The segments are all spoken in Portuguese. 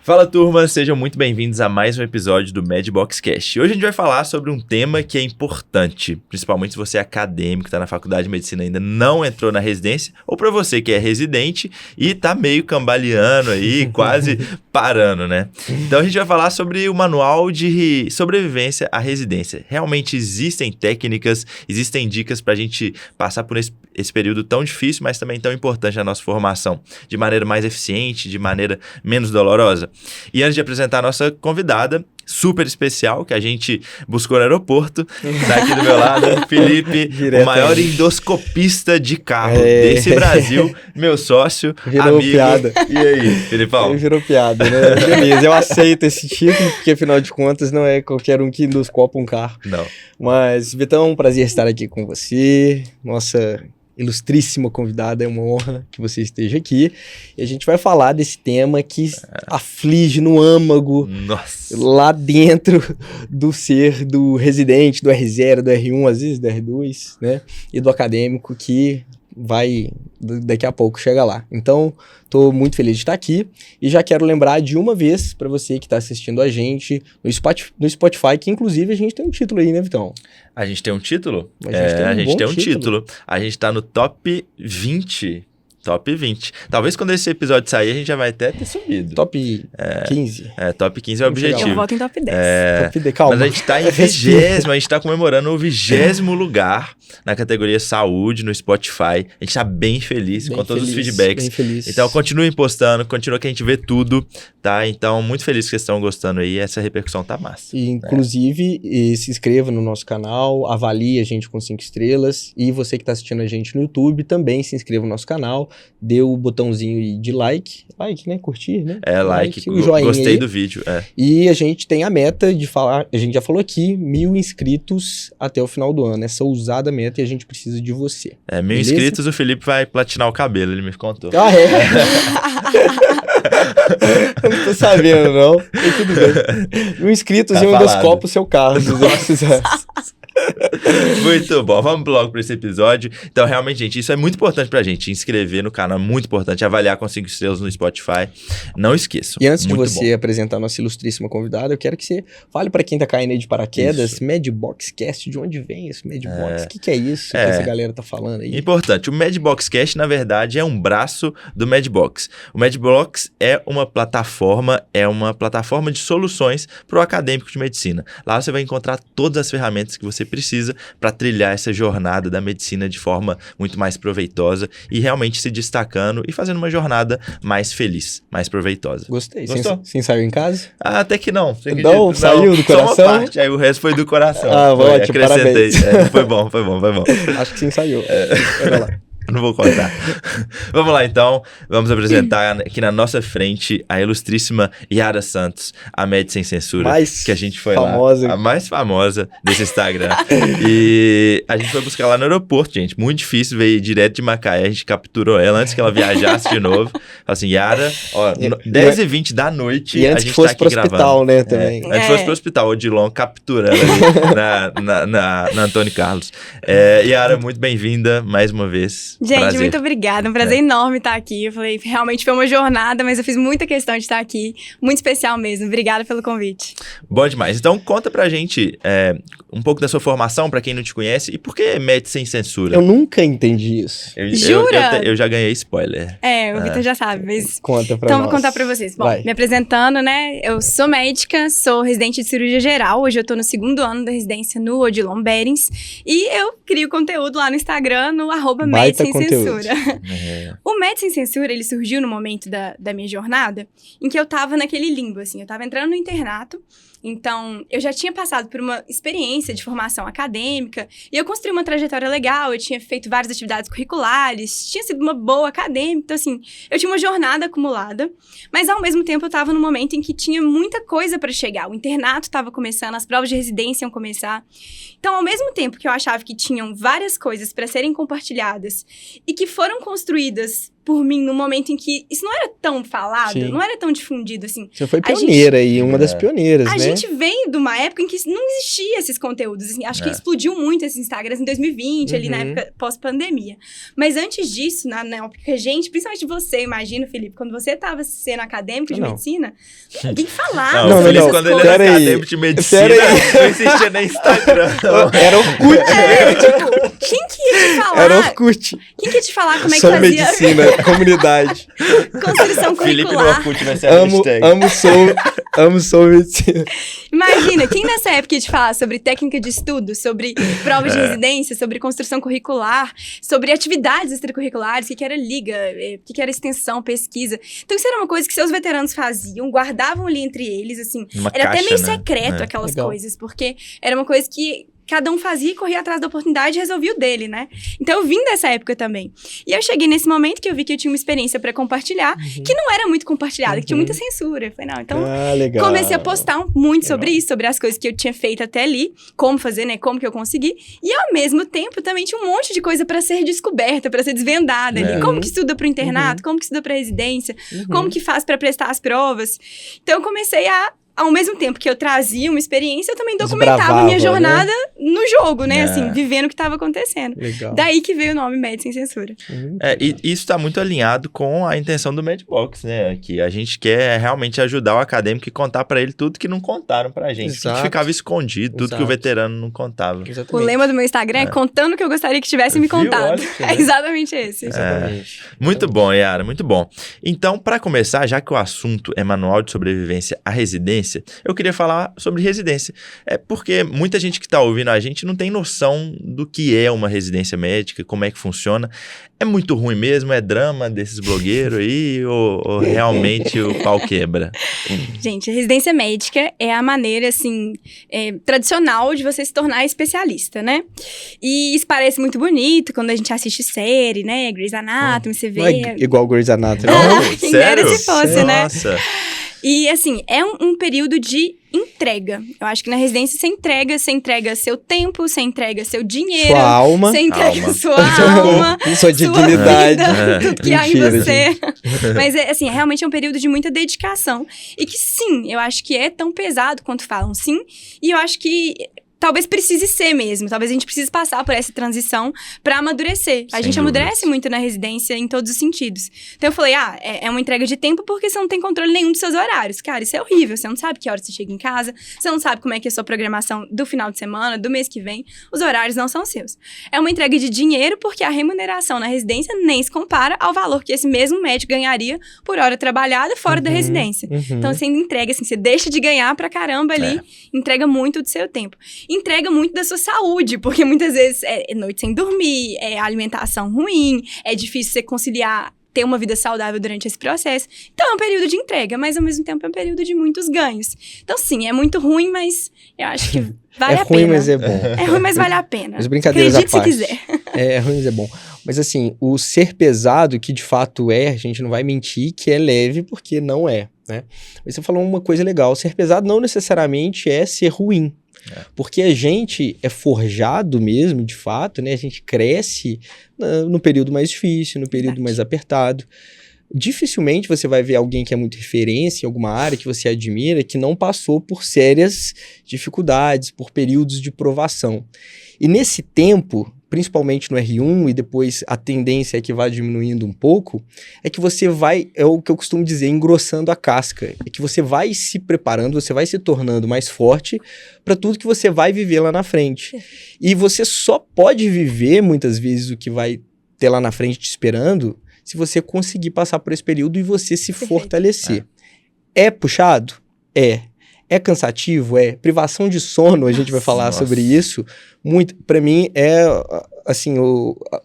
Fala turma, sejam muito bem-vindos a mais um episódio do Medbox Cast. Hoje a gente vai falar sobre um tema que é importante, principalmente se você é acadêmico, está na faculdade de medicina e ainda não entrou na residência, ou para você que é residente e está meio cambaleando aí, quase parando, né? Então a gente vai falar sobre o manual de sobrevivência à residência. Realmente existem técnicas, existem dicas para a gente passar por esse período tão difícil, mas também tão importante na nossa formação, de maneira mais eficiente, de maneira menos dolorosa. E antes de apresentar a nossa convidada, super especial, que a gente buscou no aeroporto, tá aqui do meu lado, Felipe, o maior endoscopista de carro desse Brasil, meu sócio, virou amigo. Piada. E aí, Felipão? Virou piada, né? Beleza, eu aceito esse título, porque afinal de contas não é qualquer um que endoscopa um carro. Não. Mas, Vitão, um prazer estar aqui com você, nossa ilustríssima convidada, é uma honra que você esteja aqui. E a gente vai falar desse tema que aflige no âmago, lá dentro do ser do residente, do R0, do R1, às vezes do R2, né? E do acadêmico que vai, daqui a pouco, chega lá. Então, tô muito feliz de estar aqui e já quero lembrar de uma vez para você que está assistindo a gente no Spotify, que inclusive a gente tem um título aí, né, Vitão? A gente tem um título? A gente tem um título. A gente tá no top 20. Top 20. Talvez quando esse episódio sair, a gente já vai até ter subido. Top 15. Top 15 é o objetivo. Eu voto em top 10. Top 10, calma. Mas a gente tá em 20º, a gente tá comemorando o 20º lugar na categoria saúde no Spotify. A gente tá bem feliz com todos os feedbacks. Bem feliz. Então continuem postando, continua que a gente vê tudo, tá? Então muito feliz que vocês estão gostando aí, essa repercussão tá massa. E, inclusive, se inscreva no nosso canal, avalie a gente com 5 estrelas e você que tá assistindo a gente no YouTube também se inscreva no nosso canal. Dê o botãozinho de like, né? Curtir, né? Like, o joinha gostei aí. do vídeo. E a gente tem a meta de falar, a gente já falou aqui, 1.000 inscritos até o final do ano. Essa ousada meta e a gente precisa de você. 1.000 inscritos, o Felipe vai platinar o cabelo, ele me contou. Ah, é? Eu não tô sabendo, não. Mas tudo bem. 1.000 inscritos Tá e eu falado. endoscopo o seu carro, se você precisar. Muito bom, vamos logo para esse episódio. Então, realmente, gente, isso é muito importante pra gente. Inscrever no canal é muito importante. Avaliar com 5 estrelas no Spotify. Não esqueçam. E antes de muito você apresentar a nossa ilustríssima convidada, eu quero que você fale pra quem tá caindo aí de paraquedas, Medbox Cast, de onde vem esse Medbox? O que é isso que essa galera tá falando aí? Importante, o Medbox Cast, na verdade, é um braço do Medbox. O Medbox é uma plataforma de soluções para o acadêmico de medicina. Lá você vai encontrar todas as ferramentas que você precisa para trilhar essa jornada da medicina de forma muito mais proveitosa e realmente se destacando e fazendo uma jornada mais feliz, mais proveitosa. Gostei. Gostou? Você ensaiou em casa? Até que não. Você Não, saiu do coração? Só uma parte, aí o resto foi do coração. Ótimo, acrescentei. parabéns. Foi bom. Acho que você ensaiou. Olha lá. Não vou contar. Vamos lá, então. Vamos apresentar aqui na nossa frente a ilustríssima Yara Santos, a Med Sem Censura, que a gente foi famosa. lá. A mais famosa desse Instagram. E a gente foi buscar lá no aeroporto, gente. Muito difícil, veio direto de Macaé. A gente capturou ela antes que ela viajasse de novo. Falei assim, Yara, 10h20 da noite, e antes a gente que fosse tá aqui pro hospital, gravando. né, também. Antes que fosse pro hospital, o Odilon capturando ali na Antônio Carlos. Yara, muito bem-vinda mais uma vez. Gente, prazer. muito obrigada. Um prazer enorme estar aqui. Eu falei, realmente foi uma jornada, mas eu fiz muita questão de estar aqui. Muito especial mesmo. Obrigada pelo convite. Bom demais. Então, conta pra gente um pouco da sua formação, pra quem não te conhece, e por que Med Sem Censura? Eu nunca entendi isso. Jura? Eu já ganhei spoiler. O Vitor já sabe, mas... Conta pra Então, nós. vou contar pra vocês. Bom, Vai. me apresentando, né? Eu sou médica, sou residente de cirurgia geral. Hoje eu tô no 2º ano da residência no Odilon Berens. E eu crio conteúdo lá no Instagram, no @Med Sem Censura. O Med Sem Censura, ele surgiu no momento da minha jornada em que eu tava naquele limbo, assim. Eu tava entrando no internato, então eu já tinha passado por uma experiência de formação acadêmica e eu construí uma trajetória legal, eu tinha feito várias atividades curriculares, tinha sido uma boa acadêmica, então assim, eu tinha uma jornada acumulada, mas ao mesmo tempo eu tava num momento em que tinha muita coisa pra chegar. O internato tava começando, as provas de residência iam começar. Então, ao mesmo tempo que eu achava que tinham várias coisas pra serem compartilhadas e que foram construídas por mim no momento em que isso não era tão falado, Sim. não era tão difundido, assim. Você foi pioneira e uma das pioneiras, A né? gente vem de uma época em que não existia esses conteúdos, assim, acho que explodiu muito esses Instagrams em 2020, ali na época pós-pandemia. Mas antes disso, na época que a gente, principalmente você, imagina, Felipe, quando você estava sendo acadêmico de medicina, ninguém falava. Não, o Felipe, não. quando ele era acadêmico de medicina, não existia nem Instagram. Era Orkut. Tipo, quem que ia te falar? Era Orkut. Quem que ia te falar como é que Só fazia medicina, comunidade. construção Felipe no curricular? Orkut vai ser a hashtag. Amo sou medicina. Imagina, quem nessa época ia te falar sobre técnica de estudo, sobre provas de residência, sobre construção curricular, sobre atividades extracurriculares, o que era liga, o que era extensão, pesquisa. Então isso era uma coisa que seus veteranos faziam, guardavam ali entre eles, assim. Uma Era caixa, até meio né? secreto aquelas Legal. coisas, porque era uma coisa que cada um fazia e corria atrás da oportunidade e resolvia o dele, né? Então eu vim dessa época também. E eu cheguei nesse momento que eu vi que eu tinha uma experiência pra compartilhar, que não era muito compartilhada, que tinha muita censura. Eu falei, não, então Legal. comecei a postar muito sobre isso, sobre as coisas que eu tinha feito até ali, como fazer, né? Como que eu consegui. E ao mesmo tempo também tinha um monte de coisa pra ser descoberta, pra ser desvendada ali. Como que estuda pro internato, como que estuda pra residência, como que faz pra prestar as provas. Então eu comecei ao mesmo tempo que eu trazia uma experiência, eu também documentava a minha jornada no jogo, né? Assim, vivendo o que estava acontecendo. Legal. Daí que veio o nome Med Sem Censura. E isso está muito alinhado com a intenção do Medbox, né? Que a gente quer realmente ajudar o acadêmico e contar para ele tudo que não contaram pra gente. Exato. Que ficava escondido, tudo que o veterano não contava. Exatamente. O lema do meu Instagram é contando o que eu gostaria que tivesse me Viu? contado. Olha, É exatamente esse. Exatamente. Muito bom, Yara, muito bom. Então, para começar, já que o assunto é manual de sobrevivência à residência, eu queria falar sobre residência. Porque muita gente que está ouvindo a gente não tem noção do que é uma residência médica, como é que funciona. É muito ruim mesmo? É drama desses blogueiros aí? ou realmente o pau quebra? Gente, a residência médica é a maneira, assim, tradicional de você se tornar especialista, né? E isso parece muito bonito quando a gente assiste série, né? Grey's Anatomy, você vê... Não é igual Grey's Anatomy. Quem dera se fosse, né? Nossa. E, assim, é um período de entrega. Eu acho que na residência você entrega seu tempo, você entrega seu dinheiro. Sua alma. Você entrega Alma. sua alma. Sua dignidade. Vida, tudo que há em Mentira, você. Mas, assim, realmente é um período de muita dedicação. E que, sim, eu acho que é tão pesado quanto falam, sim. E eu acho que... talvez precise ser mesmo. Talvez a gente precise passar por essa transição pra amadurecer. A gente amadurece muito na residência em todos os sentidos. Então eu falei, é uma entrega de tempo porque você não tem controle nenhum dos seus horários. Cara, isso é horrível. Você não sabe que hora você chega em casa. Você não sabe como é que é a sua programação do final de semana, do mês que vem. Os horários não são seus. É uma entrega de dinheiro porque a remuneração na residência nem se compara ao valor que esse mesmo médico ganharia por hora trabalhada fora da residência. Então você ainda entrega, assim, você deixa de ganhar pra caramba ali. Entrega muito do seu tempo. Entrega muito da sua saúde, porque muitas vezes é noite sem dormir, é alimentação ruim, é difícil você conciliar, ter uma vida saudável durante esse processo. Então é um período de entrega, mas ao mesmo tempo é um período de muitos ganhos. Então sim, é muito ruim, mas eu acho que vale a pena. É ruim, mas é bom. É ruim, mas vale a pena. Mas brincadeiras à Acredite se parte. quiser. É ruim, mas é bom. Mas assim, o ser pesado, que de fato a gente não vai mentir que é leve, porque não é, né? Mas você falou uma coisa legal, ser pesado não necessariamente é ser ruim. Porque a gente é forjado mesmo, de fato, né? A gente cresce no período mais difícil, no período mais apertado. Dificilmente você vai ver alguém que é muito referência em alguma área que você admira, que não passou por sérias dificuldades, por períodos de provação. E nesse tempo, principalmente no R1, e depois a tendência é que vá diminuindo um pouco, é que você vai, é o que eu costumo dizer, engrossando a casca. É que você vai se preparando, você vai se tornando mais forte para tudo que você vai viver lá na frente. E você só pode viver, muitas vezes, o que vai ter lá na frente te esperando, se você conseguir passar por esse período e você se fortalecer. É puxado? É. É cansativo? É. Privação de sono, a gente vai falar sobre isso. Muito, para mim, é assim,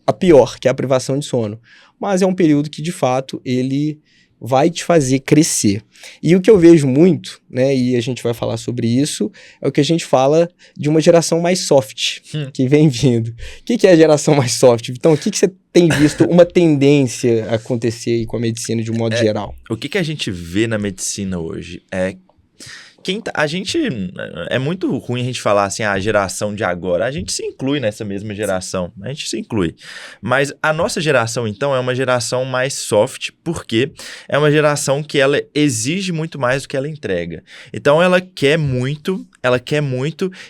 a pior, que é a privação de sono. Mas é um período que, de fato, ele vai te fazer crescer. E o que eu vejo muito, né, e a gente vai falar sobre isso, é o que a gente fala de uma geração mais soft, que vem vindo. O que é a geração mais soft? Então, o que você tem visto uma tendência acontecer aí com a medicina de um modo geral? O que a gente vê na medicina hoje é a gente, é muito ruim a gente falar assim, a geração de agora, a gente se inclui nessa mesma geração, a gente se inclui, mas a nossa geração então é uma geração mais soft, porque é uma geração que ela exige muito mais do que ela entrega, então ela quer muito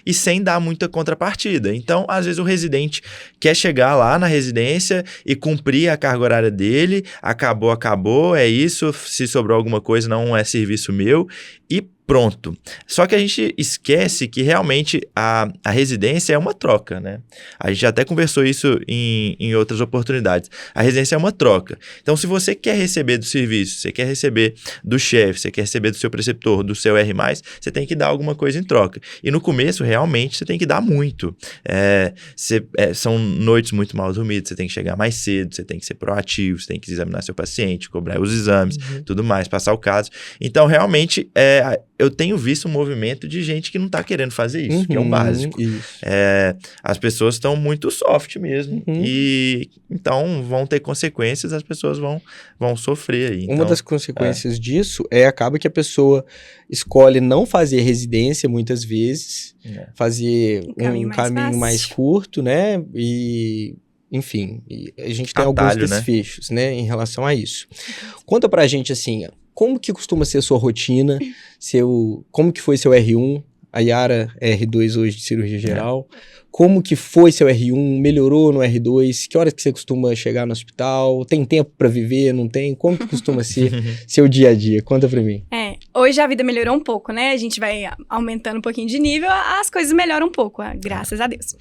e sem dar muita contrapartida, então às vezes o residente quer chegar lá na residência e cumprir a carga horária dele, acabou, é isso, se sobrou alguma coisa não é serviço meu, e pronto. Só que a gente esquece que realmente a residência é uma troca, né? A gente até conversou isso em outras oportunidades. A residência é uma troca. Então, se você quer receber do serviço, você quer receber do chefe, você quer receber do seu preceptor, do seu R+, você tem que dar alguma coisa em troca. E no começo, realmente, você tem que dar muito. São noites muito mal dormidas, você tem que chegar mais cedo, você tem que ser proativo, você tem que examinar seu paciente, cobrar os exames, tudo mais, passar o caso. Então, realmente, eu tenho visto um movimento de gente que não está querendo fazer isso, que é o básico. As pessoas estão muito soft mesmo, e então vão ter consequências, as pessoas vão sofrer aí. Então, uma das consequências disso acaba que a pessoa escolhe não fazer residência muitas vezes, fazer um caminho mais curto, né? E... Enfim, a gente tem alguns desfechos, né, em relação a isso. Conta pra gente, assim, como que costuma ser a sua rotina, como que foi seu R1, a Yara é R2 hoje de cirurgia geral, como que foi seu R1, melhorou no R2, que horas que você costuma chegar no hospital, tem tempo pra viver, não tem? Como que costuma ser seu dia a dia? Conta pra mim. Hoje a vida melhorou um pouco, né? A gente vai aumentando um pouquinho de nível, as coisas melhoram um pouco, graças a Deus.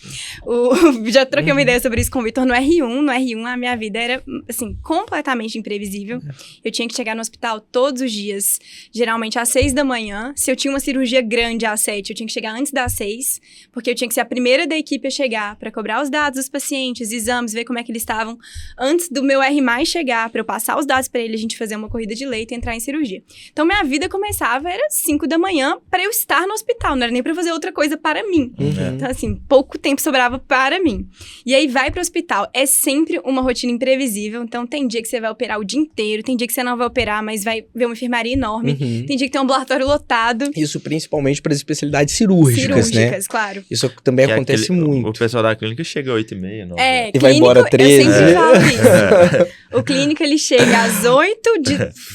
Já troquei uma ideia sobre isso com o Vitor no R1. No R1 a minha vida era, assim, completamente imprevisível. Eu tinha que chegar no hospital todos os dias, geralmente às 6 da manhã. Se eu tinha uma cirurgia grande às 7, eu tinha que chegar antes das 6, porque eu tinha que ser a primeira da equipe a chegar para cobrar os dados dos pacientes, exames, ver como é que eles estavam antes do meu R+ chegar, para eu passar os dados para ele, a gente fazer uma corrida de leito e entrar em cirurgia. Então, minha vida começava, era 5 da manhã para eu estar no hospital, não era nem para fazer outra coisa para mim. Então, assim, pouco tempo sobrava para mim. E aí, vai para o hospital. É sempre uma rotina imprevisível, então tem dia que você vai operar o dia inteiro, tem dia que você não vai operar, mas vai ver uma enfermaria enorme, tem dia que tem um ambulatório lotado. Isso principalmente para as especialidades cirúrgicas, né? Claro. Isso também acontece muito. O pessoal da clínica chega às 8h30, 9h. E vai embora 13. Eu sempre falo isso. O clínico, ele chega às 8,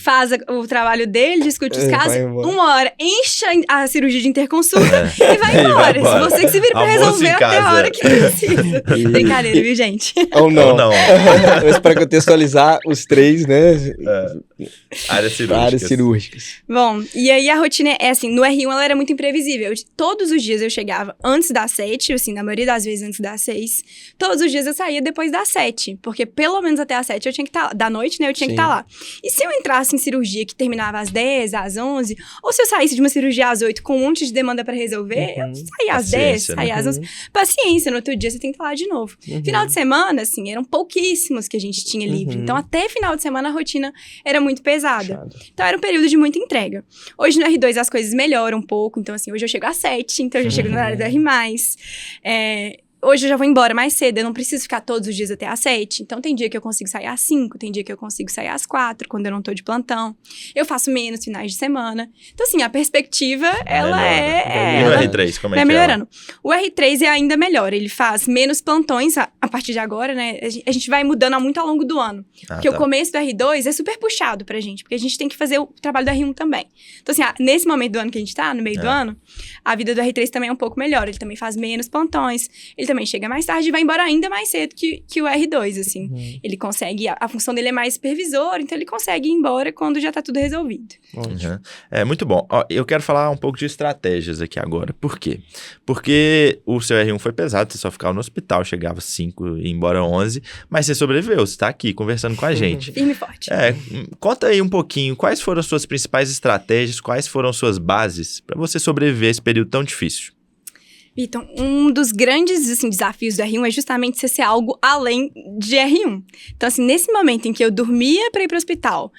faz o trabalho dele, discute os casos, 1h, enche a cirurgia de interconsulta e vai embora. Se você que se vira pra resolver até a hora que precisa. Brincadeira, viu, gente? Ou não. Mas para contextualizar os três, né? Áreas cirúrgicas. Bom, e aí a rotina é assim, no R1 ela era muito imprevisível. Todos os dias eu chegava antes das 7, assim, na maioria das vezes antes das 6. Todos os dias eu saía depois das 7, porque pelo menos até as 7 eu tinha que estar, da noite, né, eu tinha que estar lá. E se eu entrasse em cirurgia que terminava às 10, às 11, ou se eu saísse de uma cirurgia às 8 com um monte de demanda pra resolver, eu saía às 10, saía às 11. Paciência, no outro dia você tem que estar lá de novo. Final de semana, assim, eram pouquíssimos que a gente tinha livre. Então, até final de semana a rotina era muito pesada. Então, era um período de muita entrega. Hoje no R2 as coisas melhoram um pouco. Então, assim, hoje eu chego às 7, então eu já chego no horário do R+. Hoje eu já vou embora mais cedo, eu não preciso ficar todos os dias até às 7. Então, tem dia que eu consigo sair às 5, tem dia que eu consigo sair às 4, quando eu não tô de plantão. Eu faço menos finais de semana. Então, assim, a perspectiva, ela E o R3, como é que é? Melhorando. O R3 é ainda melhor, ele faz menos plantões a partir de agora, né? A gente vai mudando muito ao longo do ano. Porque o começo do R2 é super puxado pra gente, porque a gente tem que fazer o trabalho do R1 também. Então, assim, nesse momento do ano que a gente tá, no meio do ano, a vida do R3 também é um pouco melhor. Ele também faz menos plantões, ele também chega mais tarde e vai embora ainda mais cedo que o R2, assim. Ele consegue, a função dele é mais supervisor, então ele consegue ir embora quando já tá tudo resolvido. É muito bom. Ó, eu quero falar um pouco de estratégias aqui agora. Por quê? Porque o seu R1 foi pesado, você só ficava no hospital, chegava 5 e ia embora 11, mas você sobreviveu, você tá aqui conversando com a gente. Firme e forte. Conta aí um pouquinho, quais foram as suas principais estratégias, quais foram as suas bases para você sobreviver esse período tão difícil? Vitor, um dos grandes assim, desafios do R1 é justamente você ser algo além de R1. Então, assim, nesse momento em que eu dormia para ir para o hospital,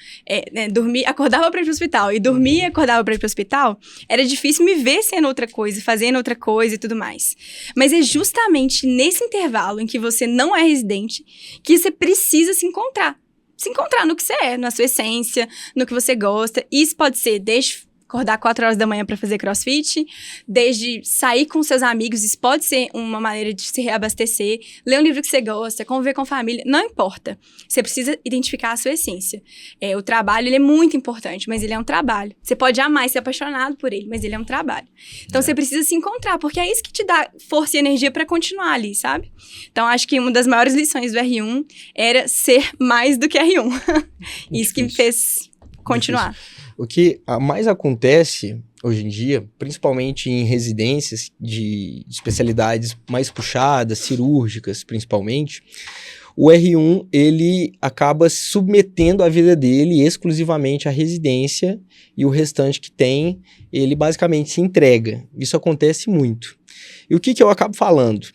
acordava para ir para o hospital e dormia e acordava para ir para o hospital, era difícil me ver sendo outra coisa, fazendo outra coisa e tudo mais. Mas é justamente nesse intervalo em que você não é residente que você precisa se encontrar. Se encontrar no que você é, na sua essência, no que você gosta. Isso pode ser desde acordar 4 horas da manhã para fazer crossfit, desde sair com seus amigos, isso pode ser uma maneira de se reabastecer, ler um livro que você gosta, conviver com a família, não importa. Você precisa identificar a sua essência. O trabalho, ele é muito importante, mas ele é um trabalho. Você pode amar e ser apaixonado por ele, mas ele é um trabalho. Então, você precisa se encontrar, porque é isso que te dá força e energia para continuar ali, sabe? Então, acho que uma das maiores lições do R1 era ser mais do que R1. Isso que me fez continuar. Difícil. O que mais acontece hoje em dia, principalmente em residências de especialidades mais puxadas, cirúrgicas principalmente, o R1 ele acaba submetendo a vida dele exclusivamente à residência e o restante que tem, ele basicamente se entrega. Isso acontece muito. E o que eu acabo falando?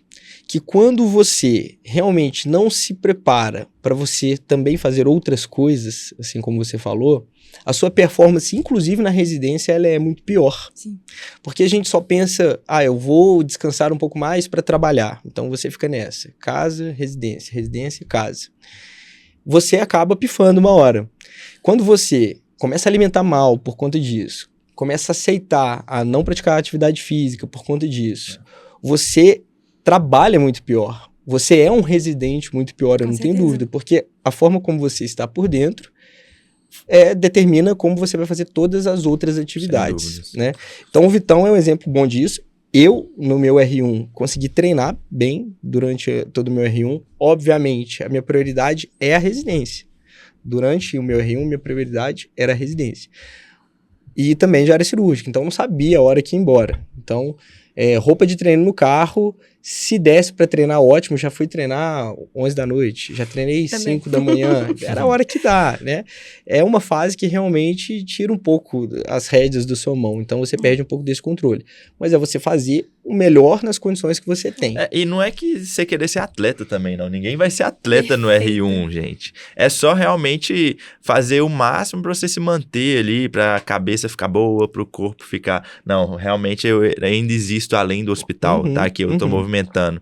Que quando você realmente não se prepara para você também fazer outras coisas, assim como você falou, a sua performance, inclusive na residência, ela é muito pior. Sim. Porque a gente só pensa, eu vou descansar um pouco mais para trabalhar. Então você fica nessa, casa, residência, casa. Você acaba pifando uma hora. Quando você começa a alimentar mal por conta disso, começa a aceitar a não praticar atividade física por conta disso, você trabalha muito pior. Você é um residente muito pior, eu não tenho dúvida, porque a forma como você está por dentro determina como você vai fazer todas as outras atividades, né? Então o Vitão é um exemplo bom disso. Eu, no meu R1, consegui treinar bem durante todo o meu R1. Obviamente, a minha prioridade é a residência. Durante o meu R1, minha prioridade era a residência. E também já era cirúrgica, então eu não sabia a hora que ir embora. Então, roupa de treino no carro, se desse para treinar, ótimo, já fui treinar 11 da noite, já treinei 5 da manhã, era a hora que dá, né? É uma fase que realmente tira um pouco as rédeas da sua mão, então você perde um pouco desse controle. Mas é você fazer o melhor nas condições que você tem. E não é que você querer ser atleta também, não. Ninguém vai ser atleta no R1, gente. É só realmente fazer o máximo pra você se manter ali, pra cabeça ficar boa, pro corpo ficar... Não, realmente eu ainda existo além do hospital, tá? Que eu tô movimentando.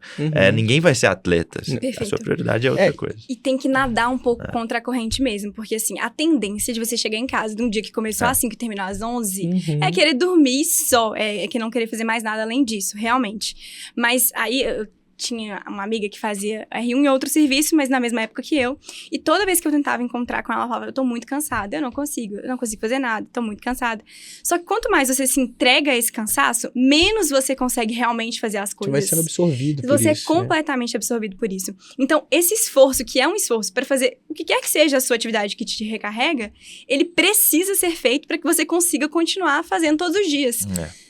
Ninguém vai ser atleta. Perfeito. A sua prioridade é outra coisa. E tem que nadar um pouco contra a corrente mesmo, porque assim, a tendência de você chegar em casa de um dia que começou às 5 e terminou às 11 é querer dormir só, é que não querer fazer mais nada além disso, realmente. Mas aí eu tinha uma amiga que fazia R1 em outro serviço, mas na mesma época que eu. E toda vez que eu tentava encontrar com ela, ela falava, eu tô muito cansada, eu não consigo fazer nada, tô muito cansada. Só que quanto mais você se entrega a esse cansaço, menos você consegue realmente fazer as coisas. Você vai sendo absorvido por isso. Você é completamente absorvido por isso. Então, esse esforço, que é um esforço para fazer o que quer que seja a sua atividade que te recarrega, ele precisa ser feito para que você consiga continuar fazendo todos os dias.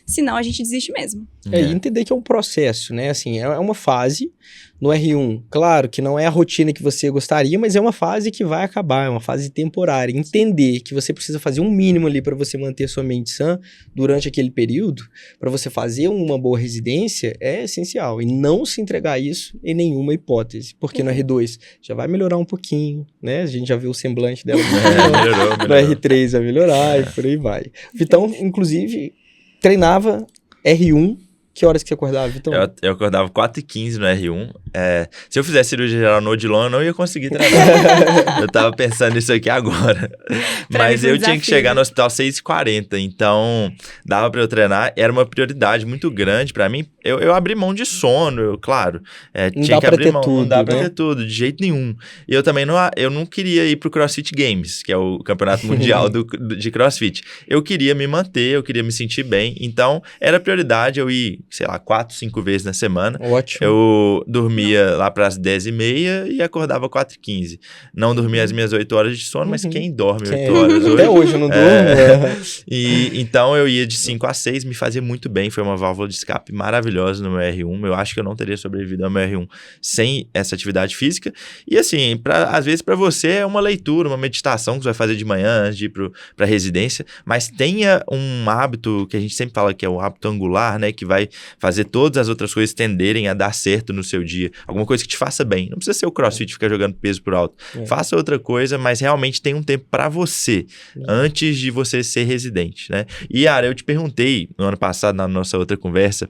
Senão, a gente desiste mesmo. E entender que é um processo, né? Assim, é uma fase no R1. Claro que não é a rotina que você gostaria, mas é uma fase que vai acabar, é uma fase temporária. Entender que você precisa fazer um mínimo ali para você manter sua mente sã durante aquele período, para você fazer uma boa residência, é essencial. E não se entregar a isso em nenhuma hipótese. Porque no R2 já vai melhorar um pouquinho, né? A gente já viu o semblante dela. Melhorou. No R3 vai melhorar e por aí vai. Vitão, inclusive... treinava R1, que horas que você acordava, Vitão? Eu acordava 4h15 no R1. Se eu fizesse cirurgia geral no Odilon, eu não ia conseguir treinar. Eu tava pensando nisso aqui agora. Mas eu tinha que chegar no hospital 6h40, então dava pra eu treinar. Era uma prioridade muito grande pra mim. Eu abri mão de sono, claro. Tinha que abrir mão, não dá pra ter tudo, de jeito nenhum. E eu também não queria ir pro CrossFit Games, que é o campeonato mundial de CrossFit. Eu queria me manter, eu queria me sentir bem. Então, era prioridade eu ir, sei lá, 4, 5 vezes na semana. Ótimo. Eu dormia lá para as 10h30 e acordava 4h15. Não dormia as minhas 8 horas de sono, mas quem dorme 8 horas hoje? Até hoje eu não durmo. Então eu ia de 5 a 6, me fazia muito bem. Foi uma válvula de escape maravilhosa no meu R1. Eu acho que eu não teria sobrevivido ao meu R1 sem essa atividade física. E assim, às vezes para você é uma leitura, uma meditação que você vai fazer de manhã antes de ir para residência, mas tenha um hábito que a gente sempre fala que é o hábito angular, né? Que vai fazer todas as outras coisas tenderem a dar certo no seu dia. Alguma coisa que te faça bem. Não precisa ser o CrossFit, ficar jogando peso por alto. Faça outra coisa, mas realmente tem um tempo para você, antes de você ser residente, né? E, Yara, eu te perguntei no ano passado, na nossa outra conversa,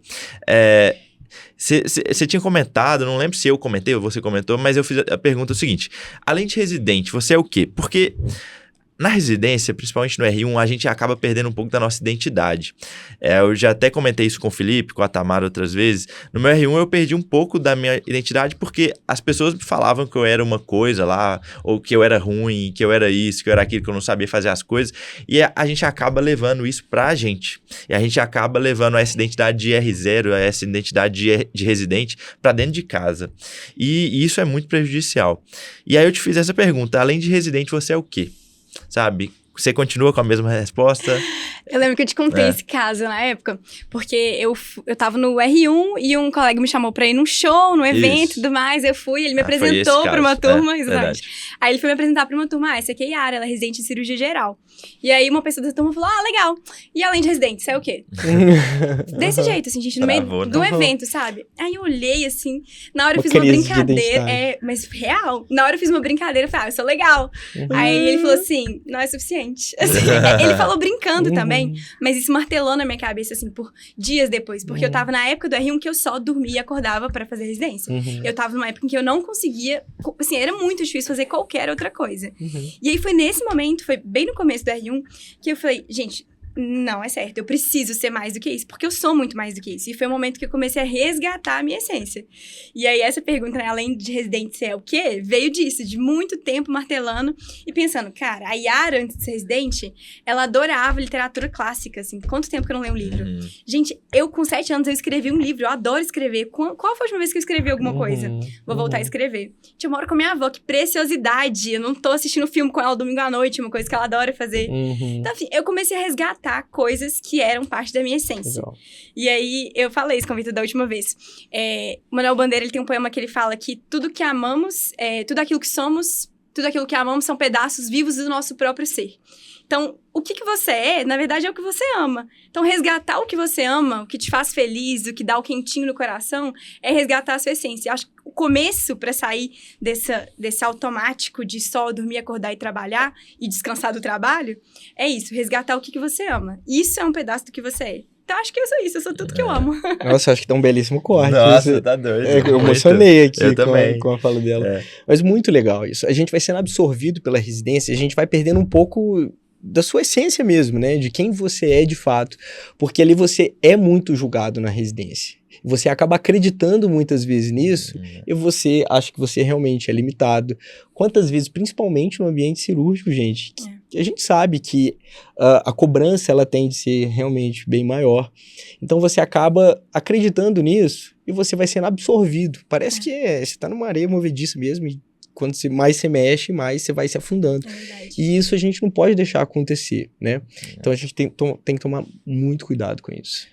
você tinha comentado, não lembro se eu comentei ou você comentou, mas eu fiz a pergunta seguinte: além de residente, você é o quê? Porque Na residência, principalmente no R1, a gente acaba perdendo um pouco da nossa identidade. Eu já até comentei isso com o Felipe, com a Tamara outras vezes. No meu R1 eu perdi um pouco da minha identidade porque as pessoas me falavam que eu era uma coisa lá, ou que eu era ruim, que eu era isso, que eu era aquilo, que eu não sabia fazer as coisas. E a gente acaba levando isso pra gente. E a gente acaba levando essa identidade de R0, essa identidade de residente pra dentro de casa. E isso é muito prejudicial. E aí eu te fiz essa pergunta, além de residente, você é o quê? Sabe? Você continua com a mesma resposta? Eu lembro que eu te contei esse caso na época, porque eu tava no R1 e um colega me chamou pra ir num show, num evento e tudo mais. Eu fui, ele me apresentou pra uma turma. Aí ele foi me apresentar pra uma turma. Essa aqui é a Yara, ela é residente de cirurgia geral. E aí uma pessoa da turma falou, legal. E além de residente, você é o quê? Desse jeito, assim, gente, no meio do evento, sabe? Aí eu olhei, assim, na hora eu fiz uma brincadeira. Mas real. Na hora eu fiz uma brincadeira, eu falei, eu sou legal. Aí ele falou assim, não é suficiente. Assim, ele falou brincando também, mas isso martelou na minha cabeça, assim, por dias depois. Porque eu tava na época do R1 que eu só dormia e acordava pra fazer residência. Eu tava numa época em que eu não conseguia, assim, era muito difícil fazer qualquer outra coisa. E aí foi nesse momento, foi bem no começo do R1, que eu falei, gente, não, é certo, eu preciso ser mais do que isso, porque eu sou muito mais do que isso. E foi o momento que eu comecei a resgatar a minha essência. E aí essa pergunta, né, além de residente ser o quê? Veio disso, de muito tempo martelando e pensando, cara, a Yara, antes de ser residente, ela adorava literatura clássica, assim. Quanto tempo que eu não leio um livro? Gente, eu com 7 anos eu escrevi um livro, eu adoro escrever. Qual foi a última vez que eu escrevi alguma coisa? Vou voltar a escrever. Eu moro com a minha avó, que preciosidade. Eu não tô assistindo filme com ela domingo à noite, uma coisa que ela adora fazer. Então, enfim, eu comecei a resgatar coisas que eram parte da minha essência. Legal. E aí, eu falei isso com o Vitor da última vez. Manuel Bandeira, ele tem um poema que ele fala que tudo que amamos, tudo aquilo que somos, tudo aquilo que amamos são pedaços vivos do nosso próprio ser. Então, o que você é, na verdade, é o que você ama. Então, resgatar o que você ama, o que te faz feliz, o que dá o quentinho no coração, é resgatar a sua essência. Eu acho que o começo para sair desse automático de só dormir, acordar e trabalhar e descansar do trabalho, é isso, resgatar o que você ama. Isso é um pedaço do que você é. Então, acho que eu sou isso, eu sou tudo que eu amo. Nossa, acho que tá um belíssimo corte. Nossa, tá doido. Eu emocionei aqui com a fala dela. Mas muito legal isso. A gente vai sendo absorvido pela residência, a gente vai perdendo um pouco da sua essência mesmo, né? De quem você é de fato. Porque ali você é muito julgado na residência. Você acaba acreditando muitas vezes nisso e você acha que você realmente é limitado. Quantas vezes, principalmente no ambiente cirúrgico, gente, que a gente sabe que a cobrança ela tende a ser realmente bem maior. Então você acaba acreditando nisso e você vai sendo absorvido. Parece que você está numa areia movediça mesmo e quando mais você mexe, mais você vai se afundando. E isso a gente não pode deixar acontecer, né? Então a gente tem que tomar muito cuidado com isso.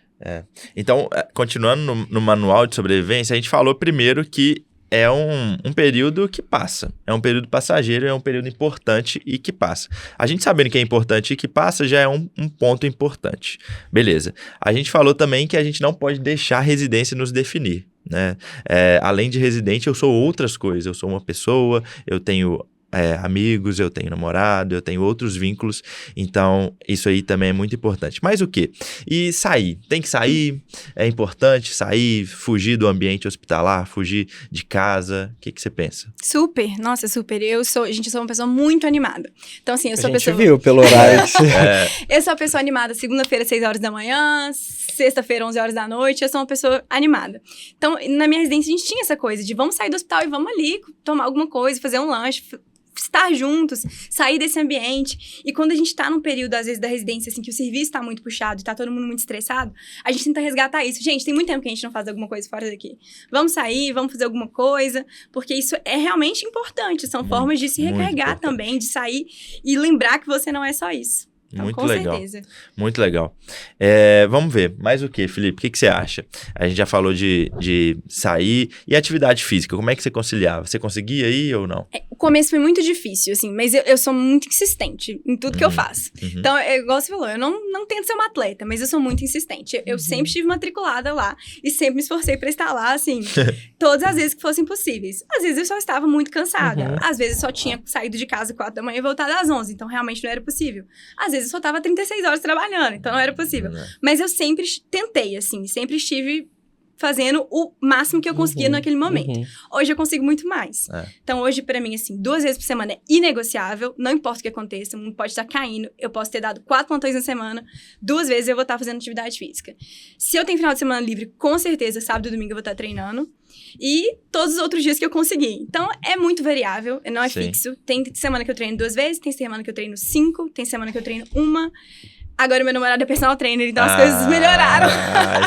Então, continuando no manual de sobrevivência, a gente falou primeiro que é um período que passa. É um período passageiro, é um período importante e que passa. A gente sabendo que é importante e que passa já é um ponto importante. Beleza. A gente falou também que a gente não pode deixar a residência nos definir, né? Além de residente, eu sou outras coisas. Eu sou uma pessoa, eu tenho amigos, eu tenho namorado, eu tenho outros vínculos, então isso aí também é muito importante. Mas o quê? E sair, tem que sair, é importante sair, fugir do ambiente hospitalar, fugir de casa, o que você pensa? Super, nossa, super, eu sou uma pessoa muito animada, então assim, eu sou a pessoa... A gente viu pelo horário. Eu sou a pessoa animada, segunda-feira, 6 horas da manhã, sexta-feira, 11 horas da noite, eu sou uma pessoa animada. Então, na minha residência, a gente tinha essa coisa de vamos sair do hospital e vamos ali tomar alguma coisa, fazer um lanche, estar juntos, sair desse ambiente. E quando a gente tá num período, às vezes, da residência, assim, que o serviço tá muito puxado e tá todo mundo muito estressado, a gente tenta resgatar isso. Gente, tem muito tempo que a gente não faz alguma coisa fora daqui. Vamos sair, vamos fazer alguma coisa, porque isso é realmente importante. São formas de se recarregar também, de sair e lembrar que você não é só isso. Então, muito com legal. certeza. Muito legal. Vamos ver. Mais o que, Felipe? O que você acha? A gente já falou de sair e atividade física. Como é que você conciliava? Você conseguia ir ou não? O começo foi muito difícil, assim, mas eu sou muito insistente em tudo que eu faço. Então, igual você falou, eu não tento ser uma atleta, mas eu sou muito insistente. Eu sempre estive matriculada lá e sempre me esforcei pra estar lá, assim, todas as vezes que fossem possíveis. Às vezes eu só estava muito cansada. Às vezes eu só tinha saído de casa 4 da manhã e voltado às 11, então realmente não era possível. Às vezes eu só tava 36 horas trabalhando, então não era possível. Mas eu sempre tentei, assim, sempre estive fazendo o máximo que eu conseguia naquele momento. Hoje eu consigo muito mais. Então, hoje, pra mim, assim, 2 vezes por semana é inegociável, não importa o que aconteça, o mundo pode estar caindo, eu posso ter dado 4 plantões na semana, 2 vezes eu vou estar fazendo atividade física. Se eu tenho final de semana livre, com certeza, sábado e domingo eu vou estar treinando. E todos os outros dias que eu consegui. Então, é muito variável, não é fixo. Tem semana que eu treino 2 vezes, tem semana que eu treino 5, tem semana que eu treino 1. Agora, meu namorado é personal trainer, então as coisas melhoraram.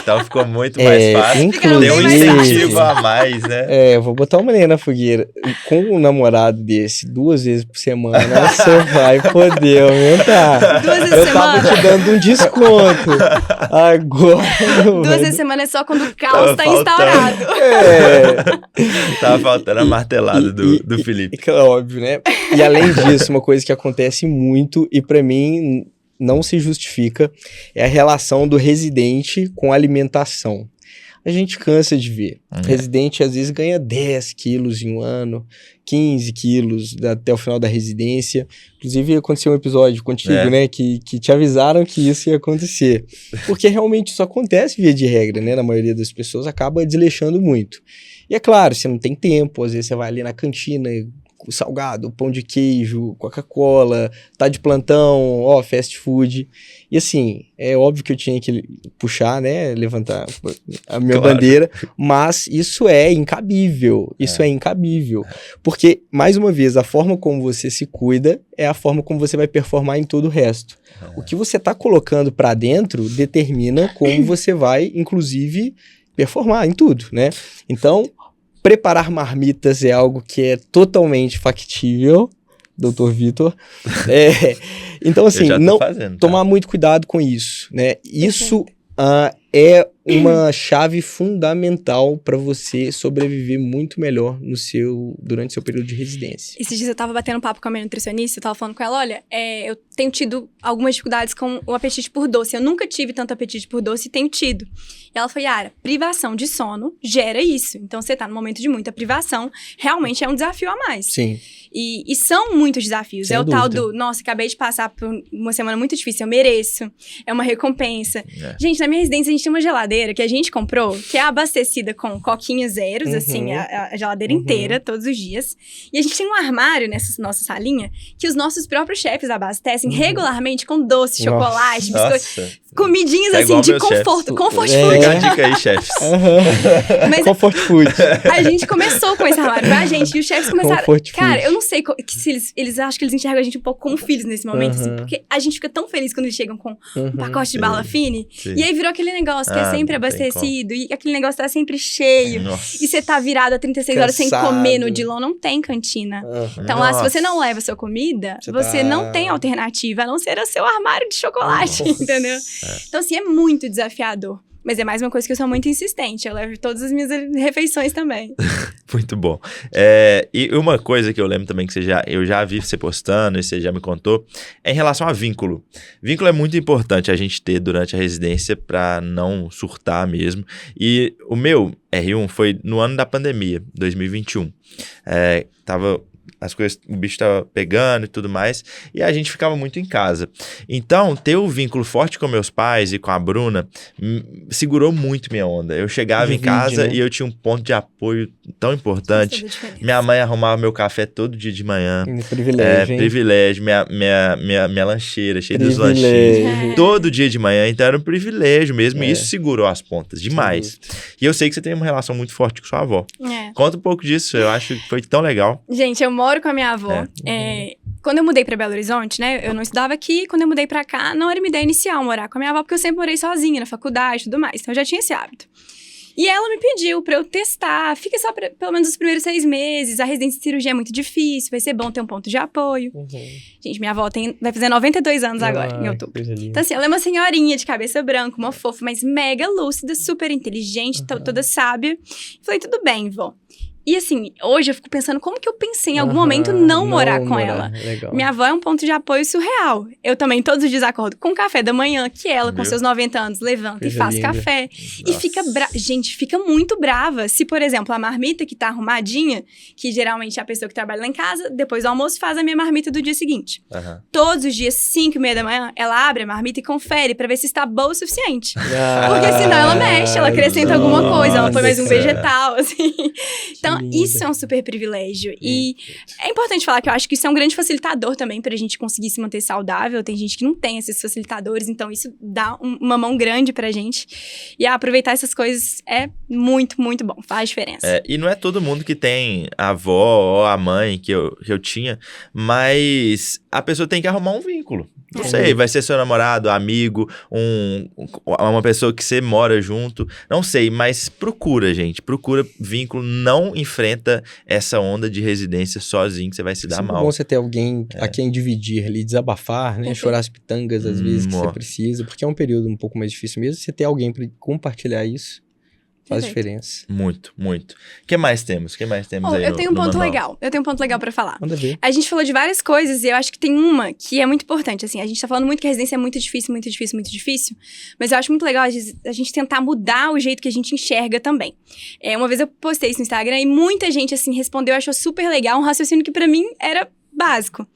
Então ficou muito mais fácil. Tem um incentivo a mais, né? Eu vou botar uma lenha na fogueira. Com um namorado desse, 2 vezes por semana, você vai poder aumentar. 2 vezes por semana? Eu tava te dando um desconto. Agora... 2 vezes por semana é só quando o caos tá instaurado. Tava faltando a martelada do Felipe. Óbvio, né? E além disso, uma coisa que acontece muito, e pra mim... não se justifica, é a relação do residente com a alimentação. A gente cansa de ver. Residente, às vezes, ganha 10 quilos em um ano, 15 quilos até o final da residência. Inclusive, aconteceu um episódio contigo, né? Que te avisaram que isso ia acontecer. Porque realmente isso acontece via de regra, né? Na maioria das pessoas, acaba desleixando muito. E é claro, você não tem tempo. Às vezes, você vai ali na cantina... o salgado, pão de queijo, Coca-Cola, tá de plantão, fast food. E assim, é óbvio que eu tinha que puxar, né, levantar a minha bandeira, mas isso é incabível, é incabível. Porque, mais uma vez, a forma como você se cuida é a forma como você vai performar em todo o resto. O que você tá colocando pra dentro determina como você vai, inclusive, performar em tudo, né? Então... preparar marmitas é algo que é totalmente factível, Dr. Vitor. Então, assim, tomar muito cuidado com isso, né? Isso é uma chave fundamental para você sobreviver muito melhor durante seu período de residência. Esses dias eu tava batendo papo com a minha nutricionista, eu tava falando com ela, olha, eu tenho tido algumas dificuldades com o apetite por doce. Eu nunca tive tanto apetite por doce e tenho tido. E ela falou, Yara, privação de sono gera isso. Então, você tá num momento de muita privação, realmente é um desafio a mais. Sim. E são muitos desafios. Sem dúvida. Tal do, nossa, acabei de passar por uma semana muito difícil, eu mereço. É uma recompensa. Gente, na minha residência a gente tem uma geladeira que a gente comprou, que é abastecida com coquinhos zeros, assim, a geladeira inteira, todos os dias. E a gente tem um armário nessa nossa salinha que os nossos próprios chefes abastecem regularmente com doce, chocolate, biscoito. Comidinhas, assim, de conforto. Comfort food. Fica a dica aí, chefes. Mas comfort food. A gente começou com esse armário pra gente. E os chefes começaram... Cara, eu não sei se eles acham que eles enxergam a gente um pouco como filhos nesse momento, assim. Porque a gente fica tão feliz quando eles chegam com um pacote de bala fine. E aí virou aquele negócio que é sempre abastecido. E aquele negócio tá sempre cheio. E você tá virado há 36 horas sem comer no Odilon. Não tem cantina. Então lá, se você não leva sua comida, você não tem alternativa, a não ser o seu armário de chocolate, entendeu? Então, assim, é muito desafiador. Mas é mais uma coisa que eu sou muito insistente. Eu levo todas as minhas refeições também. Muito bom. E uma coisa que eu lembro também que eu já vi você postando e você já me contou, é em relação a vínculo. Vínculo é muito importante a gente ter durante a residência para não surtar mesmo. E o meu R1 foi no ano da pandemia, 2021. O bicho tava pegando e tudo mais, e a gente ficava muito em casa. Então, ter um vínculo forte com meus pais e com a Bruna segurou muito minha onda. Eu chegava em casa, né? E eu tinha um ponto de apoio tão importante. Minha mãe arrumava meu café todo dia de manhã. Privilégio, hein? Privilégio. Minha lancheira, cheia dos lanchinhos. Todo dia de manhã. Então, era um privilégio mesmo, e isso segurou as pontas demais. E eu sei que você tem uma relação muito forte com sua avó. Conta um pouco disso, eu acho que foi tão legal. Gente, eu moro com a minha avó. Quando eu mudei pra Belo Horizonte, né, eu não estudava aqui. Quando eu mudei pra cá, não era minha ideia inicial morar com a minha avó, porque eu sempre morei sozinha na faculdade e tudo mais. Então, eu já tinha esse hábito. E ela me pediu pra eu testar. Fica só pelo menos os primeiros 6 meses. A residência de cirurgia é muito difícil. Vai ser bom ter um ponto de apoio. Gente, minha avó vai fazer 92 anos agora, em outubro. Então, assim, ela é uma senhorinha de cabeça branca, uma fofa, mas mega lúcida, super inteligente, toda sábia. Falei, tudo bem, vó. E assim, hoje eu fico pensando como que eu pensei em algum momento não morar com ela. Legal. Minha avó é um ponto de apoio surreal. Eu também todos os dias acordo com café da manhã, que ela, com seus 90 anos, levanta e faz café. E fica Gente, fica muito brava. Se, por exemplo, a marmita que tá arrumadinha, que geralmente é a pessoa que trabalha lá em casa, depois do almoço faz a minha marmita do dia seguinte. Todos os dias, 5h30 da manhã, ela abre a marmita e confere pra ver se está boa o suficiente. Porque senão ela mexe, ela acrescenta alguma coisa, ela põe mais um vegetal, assim. Então, isso é um super privilégio. E é importante falar que eu acho que isso é um grande facilitador também pra gente conseguir se manter saudável. Tem gente que não tem esses facilitadores, então isso dá uma mão grande pra gente. E aproveitar essas coisas é muito, muito bom. Faz diferença. E não é todo mundo que tem a avó ou a mãe que eu tinha, mas a pessoa tem que arrumar um vínculo. Não sei, vai ser seu namorado, amigo, uma pessoa que você mora junto. Não sei, mas procura, gente. Procura vínculo. Não enfrenta essa onda de residência sozinho, que você vai se dar mal. É bom você ter alguém a quem dividir ali, desabafar, né? Chorar as pitangas às vezes que você precisa. Porque é um período um pouco mais difícil mesmo. Você ter alguém para compartilhar isso faz diferença. Muito, muito. O que mais temos? Aí eu tenho um ponto legal. Eu tenho um ponto legal pra falar. Manda ver. A gente falou de várias coisas e eu acho que tem uma que é muito importante. Assim, a gente tá falando muito que a residência é muito difícil, muito difícil, muito difícil. Mas eu acho muito legal a gente tentar mudar o jeito que a gente enxerga também. Uma vez eu postei isso no Instagram e muita gente, assim, respondeu, achou super legal. Um raciocínio que pra mim era básico.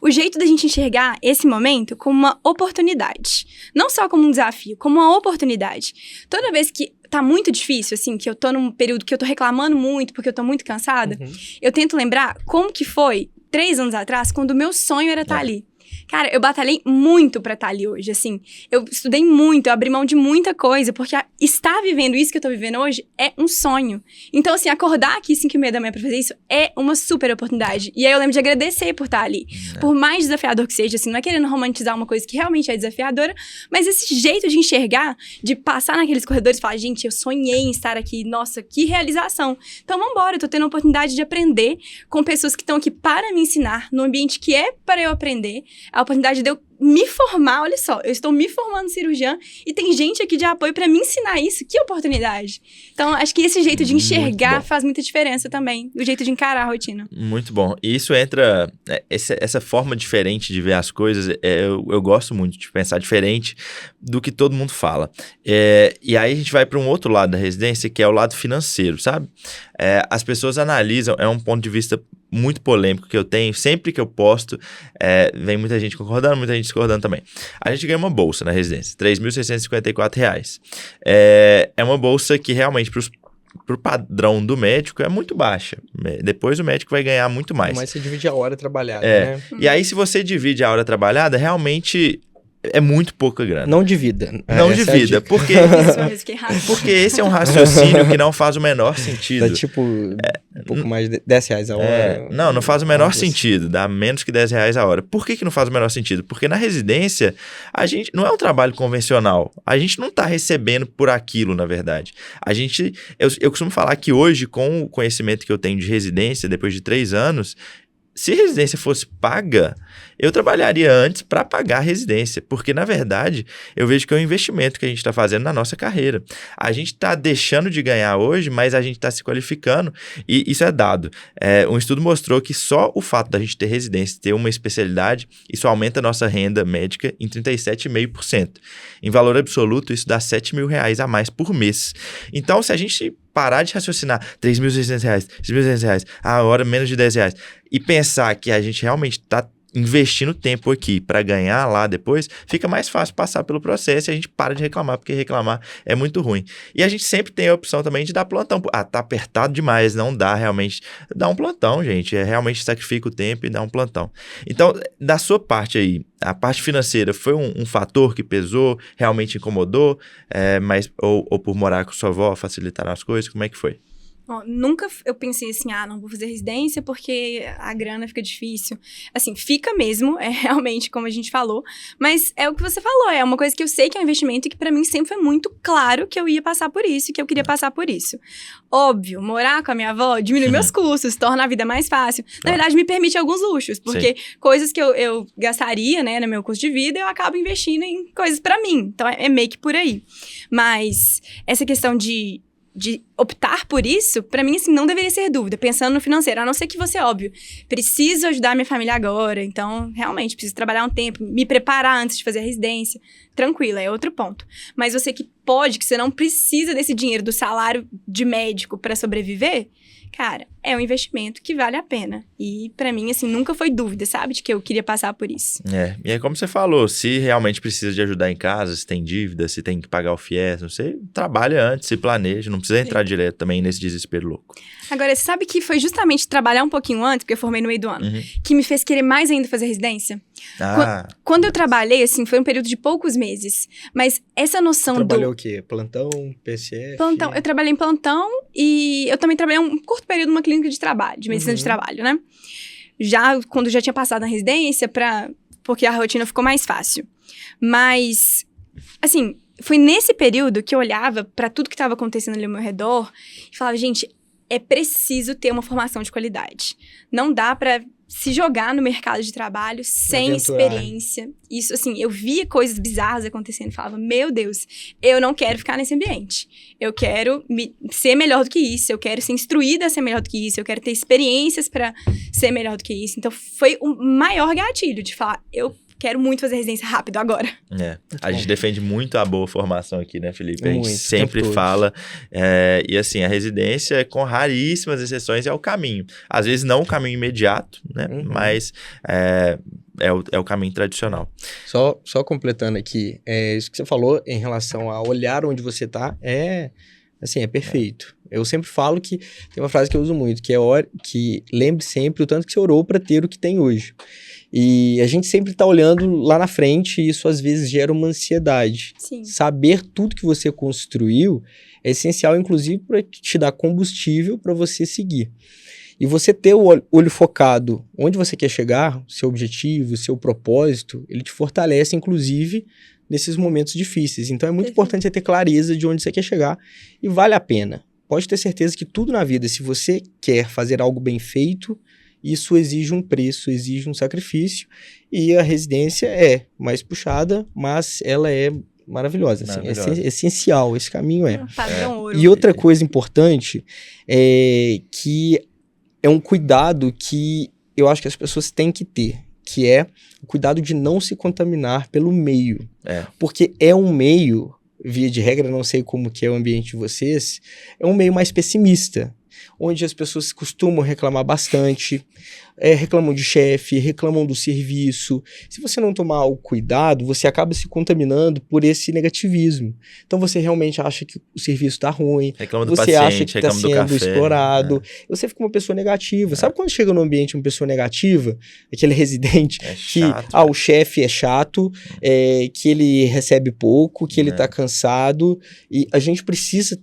O jeito da gente enxergar esse momento como uma oportunidade. Não só como um desafio, como uma oportunidade. Toda vez que tá muito difícil, assim, que eu tô num período que eu tô reclamando muito porque eu tô muito cansada, eu tento lembrar como que foi 3 anos atrás, quando o meu sonho era estar ali. Cara, eu batalhei muito pra estar ali hoje, assim. Eu estudei muito, eu abri mão de muita coisa, porque estar vivendo isso que eu tô vivendo hoje é um sonho. Então, assim, acordar aqui 5h30 da manhã pra fazer isso é uma super oportunidade. E aí eu lembro de agradecer por estar ali. Por mais desafiador que seja, assim, não é querendo romantizar uma coisa que realmente é desafiadora, mas esse jeito de enxergar, de passar naqueles corredores e falar, gente, eu sonhei em estar aqui, nossa, que realização. Então, vambora, eu tô tendo a oportunidade de aprender com pessoas que estão aqui para me ensinar, no ambiente que é para eu aprender, a oportunidade de eu me formar, olha só, eu estou me formando cirurgiã e tem gente aqui de apoio para me ensinar isso, que oportunidade. Então, acho que esse jeito de enxergar faz muita diferença também, o jeito de encarar a rotina. Muito bom. E isso entra, essa forma diferente de ver as coisas, eu gosto muito de pensar diferente do que todo mundo fala. E aí a gente vai para um outro lado da residência, que é o lado financeiro, sabe? As pessoas analisam, é um ponto de vista muito polêmico que eu tenho, sempre que eu posto, vem muita gente concordando, muita gente discordando também. A gente ganha uma bolsa na residência, R$ 3.654. É uma bolsa que realmente pro padrão do médico é muito baixa. Depois o médico vai ganhar muito mais. Mas você divide a hora trabalhada, né? E aí, se você divide a hora trabalhada, realmente é muito pouca grana. Não divida. Não divida, porque esse é um raciocínio que não faz o menor sentido. Dá tipo um pouco mais de R$10 a hora. Não faz o menor sentido. Dá menos que R$10 a hora. Por que não faz o menor sentido? Porque na residência, a gente não é um trabalho convencional. A gente não está recebendo por aquilo, na verdade. Eu costumo falar que hoje, com o conhecimento que eu tenho de residência, depois de 3 anos, se a residência fosse paga, eu trabalharia antes para pagar a residência, porque, na verdade, eu vejo que é um investimento que a gente está fazendo na nossa carreira. A gente está deixando de ganhar hoje, mas a gente está se qualificando, e isso é dado. Um estudo mostrou que só o fato da gente ter residência, ter uma especialidade, isso aumenta a nossa renda médica em 37,5%. Em valor absoluto, isso dá R$7 mil a mais por mês. Então, se a gente parar de raciocinar R$3.600, R$3.600, a hora menos de R$10, e pensar que a gente realmente está investindo tempo aqui para ganhar lá depois, fica mais fácil passar pelo processo e a gente para de reclamar, porque reclamar é muito ruim. E a gente sempre tem a opção também de dar plantão. Tá apertado demais, não dá realmente. Dá um plantão, gente. Realmente sacrifica o tempo e dá um plantão. Então, da sua parte aí, a parte financeira foi um fator que pesou, realmente incomodou, ou por morar com sua avó, facilitaram as coisas? Como é que foi? Nunca eu pensei assim, não vou fazer residência porque a grana fica difícil. Assim, fica mesmo, realmente, como a gente falou. Mas é o que você falou, é uma coisa que eu sei que é um investimento e que pra mim sempre foi muito claro que eu ia passar por isso, que eu queria passar por isso. Óbvio, morar com a minha avó diminui meus custos, torna a vida mais fácil. Na verdade, me permite alguns luxos, porque coisas que eu gastaria, né, no meu custo de vida, eu acabo investindo em coisas pra mim. Então, é meio que por aí. Mas essa questão de de optar por isso, pra mim, assim, não deveria ser dúvida, pensando no financeiro. A não ser que você, óbvio, preciso ajudar minha família agora, então, realmente, preciso trabalhar um tempo, me preparar antes de fazer a residência. Tranquilo, é outro ponto. Mas você que você não precisa desse dinheiro do salário de médico pra sobreviver, cara, é um investimento que vale a pena. E pra mim, assim, nunca foi dúvida, sabe? De que eu queria passar por isso. E é como você falou, se realmente precisa de ajudar em casa, se tem dívida, se tem que pagar o FIES, você trabalha antes, se planeja, não precisa entrar direto também nesse desespero louco. Agora, você sabe que foi justamente trabalhar um pouquinho antes, porque eu formei no meio do ano, que me fez querer mais ainda fazer residência? Quando eu trabalhei, assim, foi um período de poucos meses, mas essa noção Trabalhou o quê? Plantão, PCF? Plantão. Eu trabalhei em plantão e eu também trabalhei um curto período numa clínica de trabalho, de medicina de trabalho, né? Quando já tinha passado na residência, porque a rotina ficou mais fácil. Mas, assim, foi nesse período que eu olhava pra tudo que estava acontecendo ali ao meu redor e falava, gente, é preciso ter uma formação de qualidade. Não dá pra se jogar no mercado de trabalho sem experiência. Isso, assim, eu via coisas bizarras acontecendo e falava, meu Deus, eu não quero ficar nesse ambiente. Eu quero ser melhor do que isso, eu quero ser instruída a ser melhor do que isso, eu quero ter experiências pra ser melhor do que isso. Então, foi o maior gatilho de falar, eu quero muito fazer residência rápido agora. A gente defende muito a boa formação aqui, né, Felipe? A gente Muito, sempre fala. E assim, a residência, com raríssimas exceções, é o caminho. Às vezes não o caminho imediato, né? Mas é o caminho tradicional. Só completando aqui, isso que você falou em relação a olhar onde você está, é perfeito. Eu sempre falo que, tem uma frase que eu uso muito, que lembre sempre o tanto que você orou para ter o que tem hoje. E a gente sempre está olhando lá na frente e isso às vezes gera uma ansiedade. Sim. Saber tudo que você construiu é essencial, inclusive, para te dar combustível para você seguir. E você ter o olho focado onde você quer chegar, seu objetivo, seu propósito, ele te fortalece, inclusive, nesses momentos difíceis. Então é muito importante você ter clareza de onde você quer chegar e vale a pena. Pode ter certeza que tudo na vida, se você quer fazer algo bem feito, isso exige um preço, exige um sacrifício, e a residência é mais puxada, mas ela é maravilhosa. Assim, é essencial, esse caminho é. Padrão ouro. E outra coisa importante é que é um cuidado que eu acho que as pessoas têm que ter, que é o cuidado de não se contaminar pelo meio. Porque é um meio, via de regra, não sei como que é o ambiente de vocês, é um meio mais pessimista, onde as pessoas costumam reclamar bastante, reclamam de chefe, reclamam do serviço. Se você não tomar o cuidado, você acaba se contaminando por esse negativismo. Então você realmente acha que o serviço está ruim, reclama do você paciente, acha que está sendo explorado, você fica uma pessoa negativa. Sabe quando chega no ambiente uma pessoa negativa? Aquele residente que o chefe é chato, que ele recebe pouco, que ele está cansado, e a gente precisa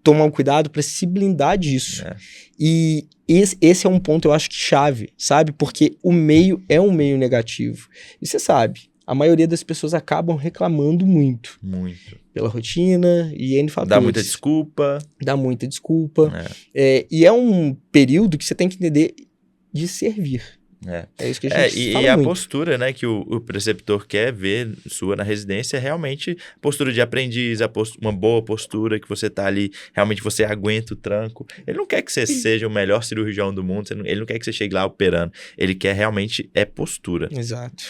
tomar um cuidado para se blindar disso. E esse é um ponto, eu acho que chave, sabe? Porque o meio é um meio negativo. E você sabe, a maioria das pessoas acabam reclamando muito. Muito. Pela rotina e N fatores. Dá muita desculpa. E é um período que você tem que entender de servir. É isso que a gente fala e a muito. postura, né, que o preceptor quer ver sua na residência é realmente postura de aprendiz, uma boa postura, que você tá ali, realmente você aguenta o tranco. Ele não quer que você seja o melhor cirurgião do mundo, ele não quer que você chegue lá operando, ele quer realmente postura. Exato,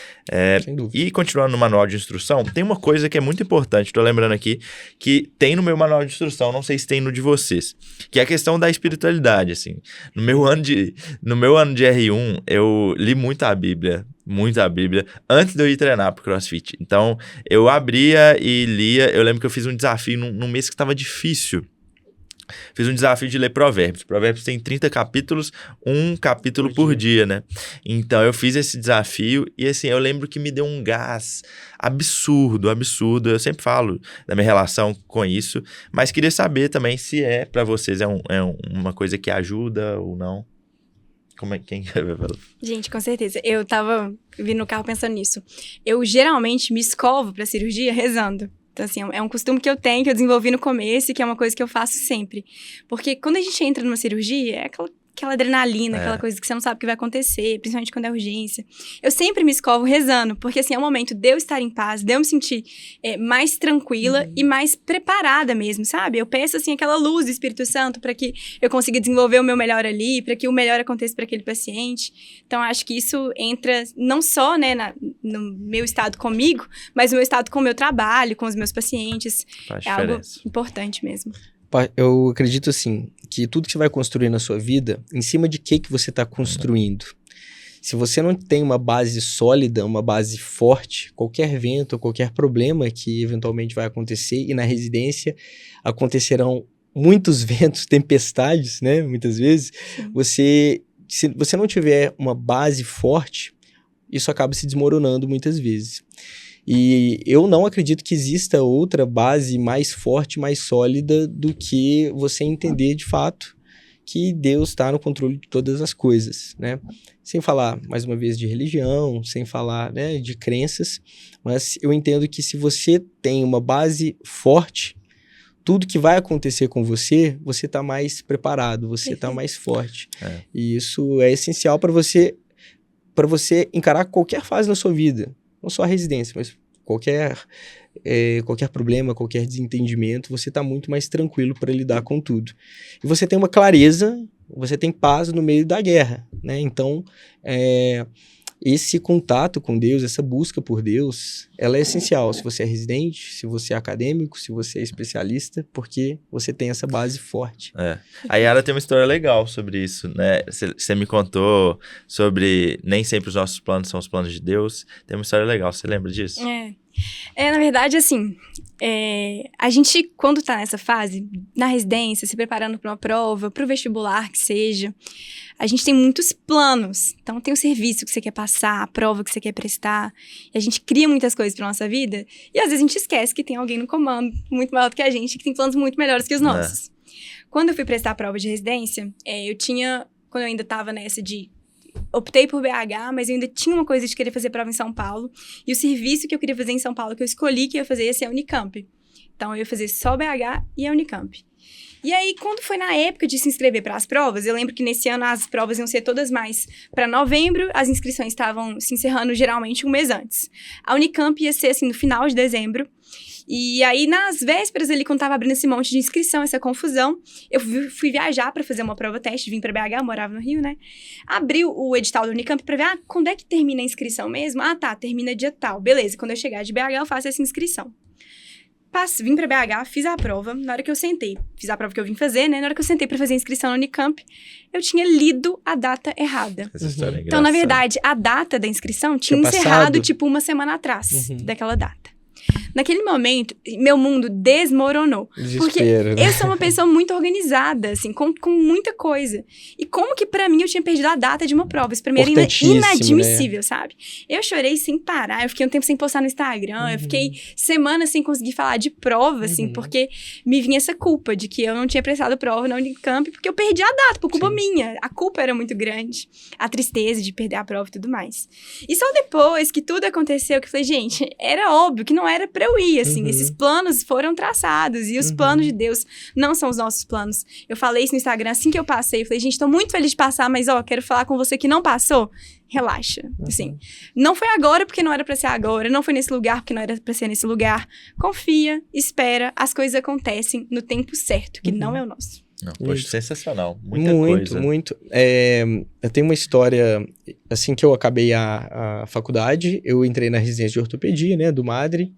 sem dúvida. E continuando no manual de instrução, tem uma coisa que é muito importante, tô lembrando aqui, que tem no meu manual de instrução, não sei se tem no de vocês, que é a questão da espiritualidade, assim. No meu ano de R1, eu li muito a Bíblia, antes de eu ir treinar pro CrossFit. Então, eu abria e lia. Eu lembro que eu fiz um desafio num mês que estava difícil. Fiz um desafio de ler Provérbios. Provérbios tem 30 capítulos, um capítulo por dia, né? Então, eu fiz esse desafio e, assim, eu lembro que me deu um gás absurdo. Eu sempre falo da minha relação com isso, mas queria saber também se pra vocês uma coisa que ajuda ou não. Quem quer ver? Gente, com certeza. Eu tava vindo no carro pensando nisso. Eu geralmente me escovo pra cirurgia rezando. Então, assim, é um costume que eu tenho, que eu desenvolvi no começo e que é uma coisa que eu faço sempre. Porque quando a gente entra numa cirurgia, é aquela adrenalina, aquela coisa que você não sabe o que vai acontecer, principalmente quando é urgência. Eu sempre me escovo rezando, porque assim, é um momento de eu estar em paz, de eu me sentir mais tranquila e mais preparada mesmo, sabe? Eu peço assim aquela luz do Espírito Santo para que eu consiga desenvolver o meu melhor ali, para que o melhor aconteça para aquele paciente. Então, acho que isso entra não só, né, no meu estado comigo, mas no meu estado com o meu trabalho, com os meus pacientes. Faz é algo diferença. importante mesmo. Eu acredito, assim, que tudo que você vai construir na sua vida, em cima de que você está construindo? Se você não tem uma base sólida, uma base forte, qualquer vento, qualquer problema que eventualmente vai acontecer, e na residência acontecerão muitos ventos, tempestades, né? Muitas vezes, se você não tiver uma base forte, isso acaba se desmoronando muitas vezes. E eu não acredito que exista outra base mais forte, mais sólida do que você entender de fato que Deus está no controle de todas as coisas, né? Sem falar, mais uma vez, de religião, sem falar, né, de crenças, mas eu entendo que se você tem uma base forte, tudo que vai acontecer com você, você está mais preparado, você está mais forte. E isso é essencial para você encarar qualquer fase da sua vida. Não só a residência, mas qualquer problema, qualquer desentendimento, você está muito mais tranquilo para lidar com tudo. E você tem uma clareza, você tem paz no meio da guerra, né? Então, esse contato com Deus, essa busca por Deus, ela é essencial. Se você é residente, se você é acadêmico, se você é especialista, porque você tem essa base forte. A Yara tem uma história legal sobre isso, né? Você me contou sobre nem sempre os nossos planos são os planos de Deus. Tem uma história legal, você lembra disso? Na verdade, assim, a gente, quando tá nessa fase, na residência, se preparando para uma prova, para o vestibular que seja, a gente tem muitos planos. Então, tem o serviço que você quer passar, a prova que você quer prestar, e a gente cria muitas coisas pra nossa vida, e às vezes a gente esquece que tem alguém no comando muito maior do que a gente, que tem planos muito melhores que os nossos. Quando eu fui prestar a prova de residência, quando eu ainda tava nessa optei por BH, mas eu ainda tinha uma coisa de querer fazer prova em São Paulo. E o serviço que eu queria fazer em São Paulo, que eu escolhi que eu ia fazer, ia ser a Unicamp. Então, eu ia fazer só BH e a Unicamp. E aí, quando foi na época de se inscrever para as provas, eu lembro que nesse ano as provas iam ser todas mais para novembro, as inscrições estavam se encerrando geralmente um mês antes. A Unicamp ia ser, assim, no final de dezembro. E aí, nas vésperas ali, quando tava abrindo esse monte de inscrição, essa confusão, eu fui viajar pra fazer uma prova teste, vim pra BH, morava no Rio, né? Abri o edital do Unicamp pra ver, quando é que termina a inscrição mesmo? Tá, termina dia tal. Beleza, quando eu chegar de BH, eu faço essa inscrição. Vim pra BH, fiz a prova, na hora que eu sentei, fiz a prova que eu vim fazer, né? Na hora que eu sentei pra fazer a inscrição no Unicamp, eu tinha lido a data errada. Essa história é então, na verdade, a data da inscrição tinha encerrado, tipo, uma semana atrás daquela data. Naquele momento, meu mundo desmoronou. Porque né? eu sou uma pessoa muito organizada, assim, com muita coisa. E como que pra mim eu tinha perdido a data de uma prova? Isso pra mim era inadmissível, né? Sabe? Eu chorei sem parar, eu fiquei um tempo sem postar no Instagram, eu fiquei semanas sem conseguir falar de prova, assim, porque me vinha essa culpa de que eu não tinha prestado prova na Unicamp, porque eu perdi a data, por culpa minha. A culpa era muito grande, a tristeza de perder a prova e tudo mais. E só depois que tudo aconteceu, que eu falei, gente, era óbvio que não era pra eu ir, assim, esses planos foram traçados, e os planos de Deus não são os nossos planos. Eu falei isso no Instagram assim que eu passei, eu falei, gente, tô muito feliz de passar, mas quero falar com você que não passou, relaxa, assim, não foi agora porque não era pra ser agora, não foi nesse lugar porque não era pra ser nesse lugar, confia, espera, as coisas acontecem no tempo certo, que não é o nosso. Não, poxa, sensacional, muita coisa. Muito. Eu tenho uma história, assim que eu acabei a faculdade, eu entrei na residência de ortopedia, né, do Madre,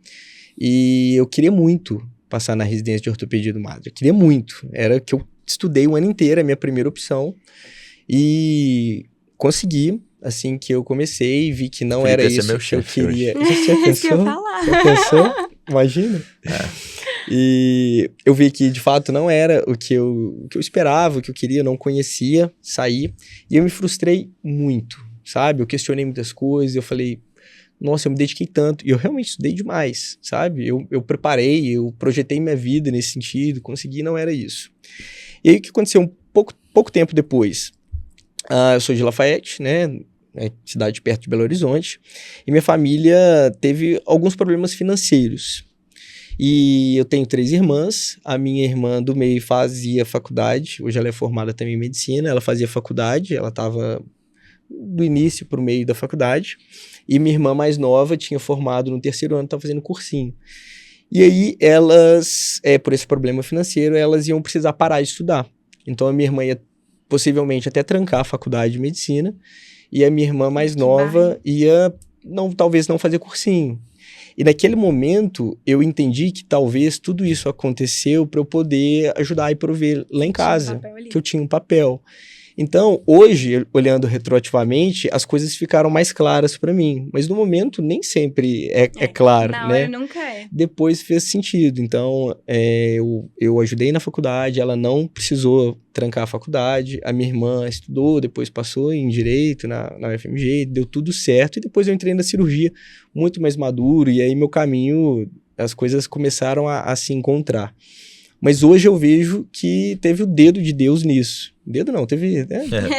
e eu queria muito passar na residência de ortopedia do Madre, eu queria muito, era que eu estudei o ano inteiro, a minha primeira opção, e consegui, assim que eu comecei, vi que não era isso que eu queria. Você pensou? Isso que eu ia falar. Você pensou? Imagina. E eu vi que, de fato, não era o que eu esperava, o que eu queria, eu não conhecia, saí. E eu me frustrei muito, sabe? Eu questionei muitas coisas, eu falei, nossa, eu me dediquei tanto. E eu realmente estudei demais, sabe? Eu preparei, eu projetei minha vida nesse sentido, consegui, não era isso. E aí, o que aconteceu pouco tempo depois? Eu sou de Lafayette, né? Cidade perto de Belo Horizonte. E minha família teve alguns problemas financeiros. E eu tenho 3 irmãs. A minha irmã do meio fazia faculdade. Hoje ela é formada também em medicina. Ela fazia faculdade. Ela estava do início para o meio da faculdade. E minha irmã mais nova tinha formado no 3º ano, estava fazendo cursinho. E aí elas, por esse problema financeiro, elas iam precisar parar de estudar. Então a minha irmã ia possivelmente até trancar a faculdade de medicina. E a minha irmã mais nova ia, talvez não fazer cursinho. E naquele momento, eu entendi que talvez tudo isso aconteceu para eu poder ajudar e prover lá em casa, que eu tinha um papel. Então, hoje, olhando retroativamente, as coisas ficaram mais claras para mim. Mas no momento, nem sempre é claro, na né? hora nunca é. Depois fez sentido. Então, eu ajudei na faculdade, ela não precisou trancar a faculdade. A minha irmã estudou, depois passou em Direito na UFMG, deu tudo certo. E depois eu entrei na cirurgia muito mais maduro. E aí, meu caminho, as coisas começaram a se encontrar. Mas hoje eu vejo que teve o dedo de Deus nisso. Dedo não, teve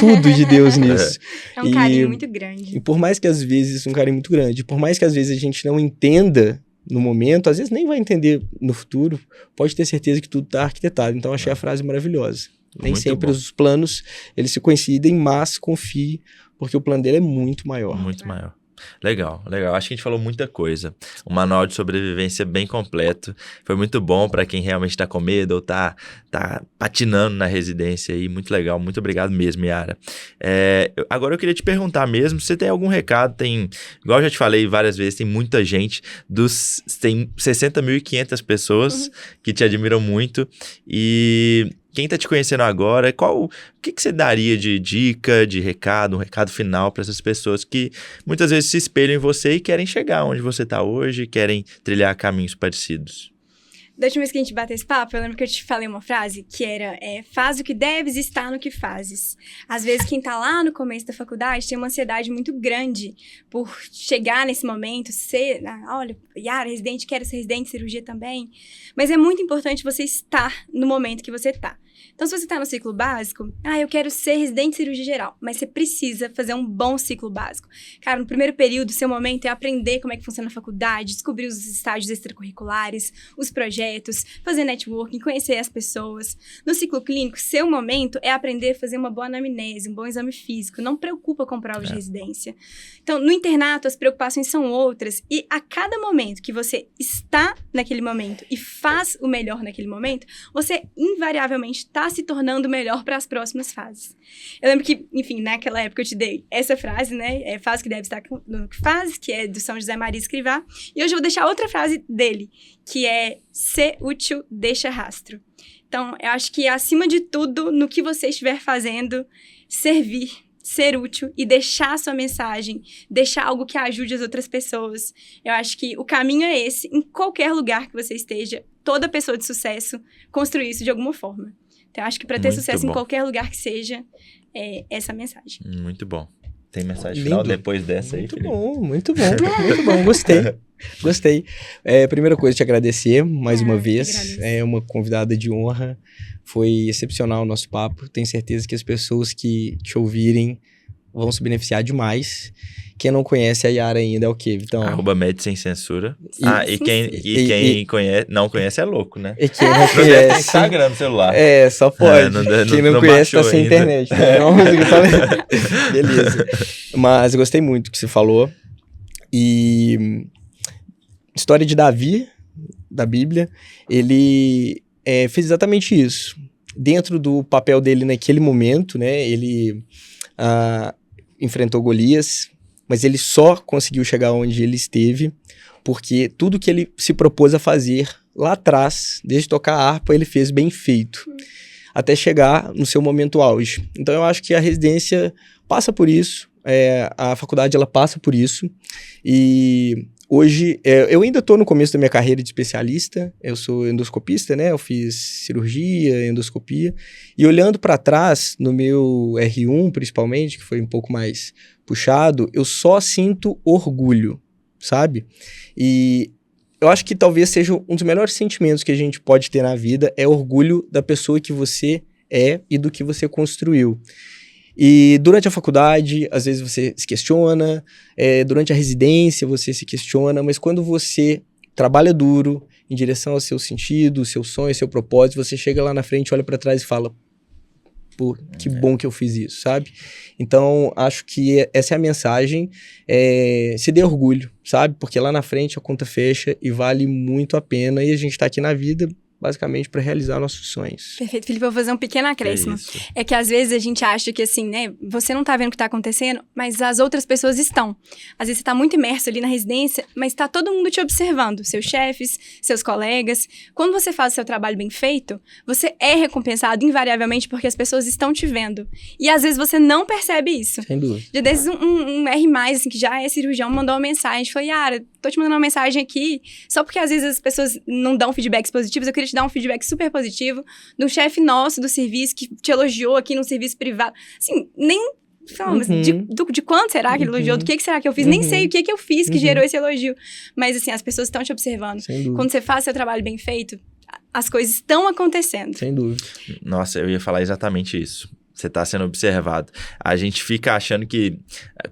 tudo de Deus nisso. É um carinho muito grande. E por mais que às vezes, um carinho muito grande, por mais que às vezes a gente não entenda no momento, às vezes nem vai entender no futuro, pode ter certeza que tudo está arquitetado. Então achei a frase maravilhosa. Nem Muito sempre bom. Os planos, eles se coincidem, mas confie, porque o plano dele é muito maior. Muito maior. Legal, legal. Acho que a gente falou muita coisa. Um manual de sobrevivência bem completo. Foi muito bom para quem realmente está com medo ou tá patinando na residência aí. Muito legal. Muito obrigado mesmo, Yara. Agora eu queria te perguntar mesmo, se você tem algum recado, igual eu já te falei várias vezes, tem muita gente, tem 60.500 pessoas que te admiram muito e... Quem tá te conhecendo agora, o que você daria de dica, de recado, um recado final para essas pessoas que muitas vezes se espelham em você e querem chegar onde você tá hoje, querem trilhar caminhos parecidos? Da última vez que a gente bateu esse papo, eu lembro que eu te falei uma frase que era, faz o que deves, está no que fazes. Às vezes, quem tá lá no começo da faculdade tem uma ansiedade muito grande por chegar nesse momento, olha, Yara, residente, quero ser residente de cirurgia também. Mas é muito importante você estar no momento que você tá. Então, se você tá no ciclo básico, eu quero ser residente de cirurgia geral, mas você precisa fazer um bom ciclo básico. Cara, no primeiro período, seu momento é aprender como é que funciona a faculdade, descobrir os estágios extracurriculares, os projetos, fazer networking, conhecer as pessoas. No ciclo clínico, seu momento é aprender a fazer uma boa anamnese, um bom exame físico. Não preocupa com provas de residência. Então, no internato, as preocupações são outras. E a cada momento que você está naquele momento e faz o melhor naquele momento, você invariavelmente está se tornando melhor para as próximas fases. Eu lembro que, enfim, naquela época eu te dei essa frase, né? Faz o que deve estar no que faz, que é do São José Maria Escrivá. E hoje eu vou deixar outra frase dele, que é ser útil, deixa rastro. Então, eu acho que acima de tudo, no que você estiver fazendo, servir, ser útil e deixar a sua mensagem, deixar algo que ajude as outras pessoas. Eu acho que o caminho é esse, em qualquer lugar que você esteja, toda pessoa de sucesso construir isso de alguma forma. Então, eu acho que para ter sucesso em qualquer lugar que seja, é essa a mensagem. Muito bom. Tem mensagem final depois dessa aí, Felipe? Muito bom, gostei. Primeira coisa, te agradecer mais uma vez, é uma convidada de honra, foi excepcional o nosso papo, tenho certeza que as pessoas que te ouvirem vão se beneficiar demais. Quem não conhece a Yara ainda é o quê, Vitão? @Med Sem Censura. Quem não conhece é louco, né? E quem não conhece... Deve ter Instagram no celular. Só pode. Quem não conhece tá sem internet. Não, eu falei. Beleza. Mas eu gostei muito do que você falou. E... História de Davi, da Bíblia, ele fez exatamente isso. Dentro do papel dele naquele momento, né? Ele enfrentou Golias, mas ele só conseguiu chegar onde ele esteve porque tudo que ele se propôs a fazer lá atrás, desde tocar a harpa, ele fez bem feito, até chegar no seu momento auge. Então eu acho que a residência passa por isso, a faculdade ela passa por isso, e hoje eu ainda estou no começo da minha carreira de especialista, eu sou endoscopista, né? Eu fiz cirurgia, endoscopia, e olhando para trás, no meu R1 principalmente, que foi um pouco mais puxado, eu só sinto orgulho, sabe? E eu acho que talvez seja um dos melhores sentimentos que a gente pode ter na vida, é orgulho da pessoa que você é e do que você construiu. E durante a faculdade, às vezes você se questiona, durante a residência você se questiona, mas quando você trabalha duro em direção ao seu sentido, seu sonho, seu propósito, você chega lá na frente, olha para trás e fala, pô, que bom que eu fiz isso, sabe? Então, acho que essa é a mensagem, se dê orgulho, sabe? Porque lá na frente a conta fecha e vale muito a pena, e a gente tá aqui na vida basicamente para realizar nossos sonhos. Perfeito, Felipe, eu vou fazer um pequeno acréscimo. É que às vezes a gente acha que assim, né, você não tá vendo o que tá acontecendo, mas as outras pessoas estão. Às vezes você tá muito imerso ali na residência, mas tá todo mundo te observando, seus chefes, seus colegas. Quando você faz o seu trabalho bem feito, você é recompensado invariavelmente porque as pessoas estão te vendo. E às vezes você não percebe isso. Sem dúvida. Já desde um R+, assim, que já é cirurgião, mandou uma mensagem, falou, Yara, tô te mandando uma mensagem aqui, só porque às vezes as pessoas não dão feedbacks positivos, eu queria te dar um feedback super positivo de um chefe nosso do serviço que te elogiou aqui no serviço privado. Assim, nem... Mas de quanto será que ele elogiou? Do que será que eu fiz? Nem sei o que eu fiz que gerou esse elogio. Mas assim, as pessoas estão te observando. Quando você faz seu trabalho bem feito, as coisas estão acontecendo. Sem dúvida. Nossa, eu ia falar exatamente isso. Você está sendo observado. A gente fica achando que,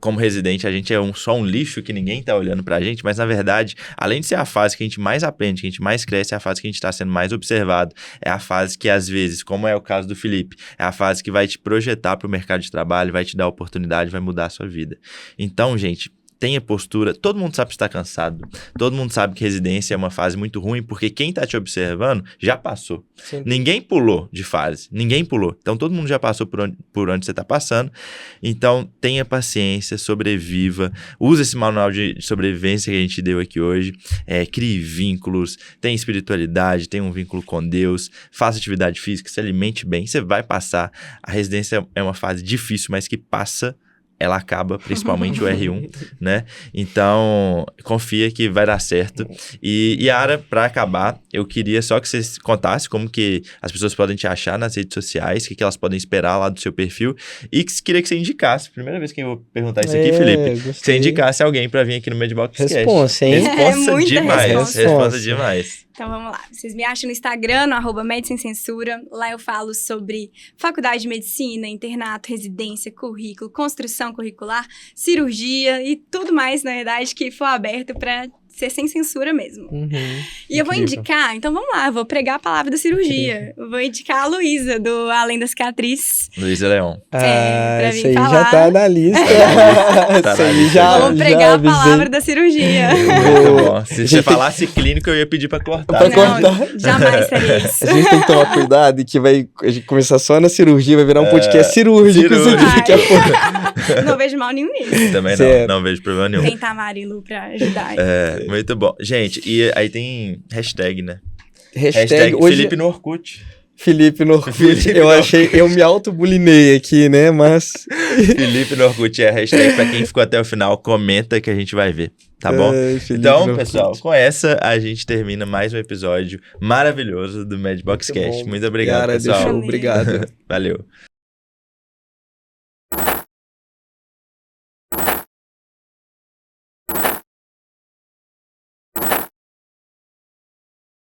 como residente, a gente é só um lixo que ninguém está olhando para a gente, mas, na verdade, além de ser a fase que a gente mais aprende, que a gente mais cresce, é a fase que a gente está sendo mais observado. É a fase que, às vezes, como é o caso do Felipe, é a fase que vai te projetar para o mercado de trabalho, vai te dar oportunidade, vai mudar a sua vida. Então, gente, tenha postura. Todo mundo sabe que está cansado. Todo mundo sabe que residência é uma fase muito ruim, porque quem está te observando já passou. Sim. Ninguém pulou de fase. Ninguém pulou. Então, todo mundo já passou por onde você está passando. Então, tenha paciência, sobreviva. Use esse manual de sobrevivência que a gente deu aqui hoje. Crie vínculos. Tenha espiritualidade. Tenha um vínculo com Deus. Faça atividade física. Se alimente bem. Você vai passar. A residência é uma fase difícil, mas que passa. Ela acaba, principalmente o R1, né? Então, confia que vai dar certo. E, Yara, para acabar, eu queria só que você contasse como que as pessoas podem te achar nas redes sociais, o que elas podem esperar lá do seu perfil. E queria que você indicasse, primeira vez que eu vou perguntar isso aqui, Felipe, que você indicasse alguém para vir aqui no Medbox Cast. Responsa, hein? Responsa demais. Responsa demais. Então, vamos lá. Vocês me acham no Instagram, no @MedSemCensura. Lá eu falo sobre faculdade de medicina, internato, residência, currículo, construção curricular, cirurgia e tudo mais, na verdade, que for aberto para ser sem censura mesmo. E eu vou indicar, então vamos lá, vou pregar a palavra da cirurgia. Eu vou indicar a Luísa, do Além da Cicatriz. Luísa Leão. Pra mim isso aí falar. já tá na lista. Tá na lista. Vou pregar a palavra da cirurgia. Muito bom. Se você falasse clínico, eu ia pedir pra cortar. Não, jamais seria isso. A gente tem que tomar cuidado e que a gente começar só na cirurgia, vai virar um podcast cirúrgico. Não vejo mal nenhum nisso. Também não vejo problema nenhum. Tem Tamarilu pra ajudar. Muito bom. Gente, e aí tem hashtag, né? Hashtag hoje... Felipe no Orkut. Felipe no Orkut. Eu me autobulinei aqui, né? Mas... Felipe no Orkut é a hashtag. Pra quem ficou até o final, comenta que a gente vai ver. Tá bom? Então, pessoal, com essa a gente termina mais um episódio maravilhoso do Medbox Cast. Muito obrigado, pessoal. Obrigado. Valeu.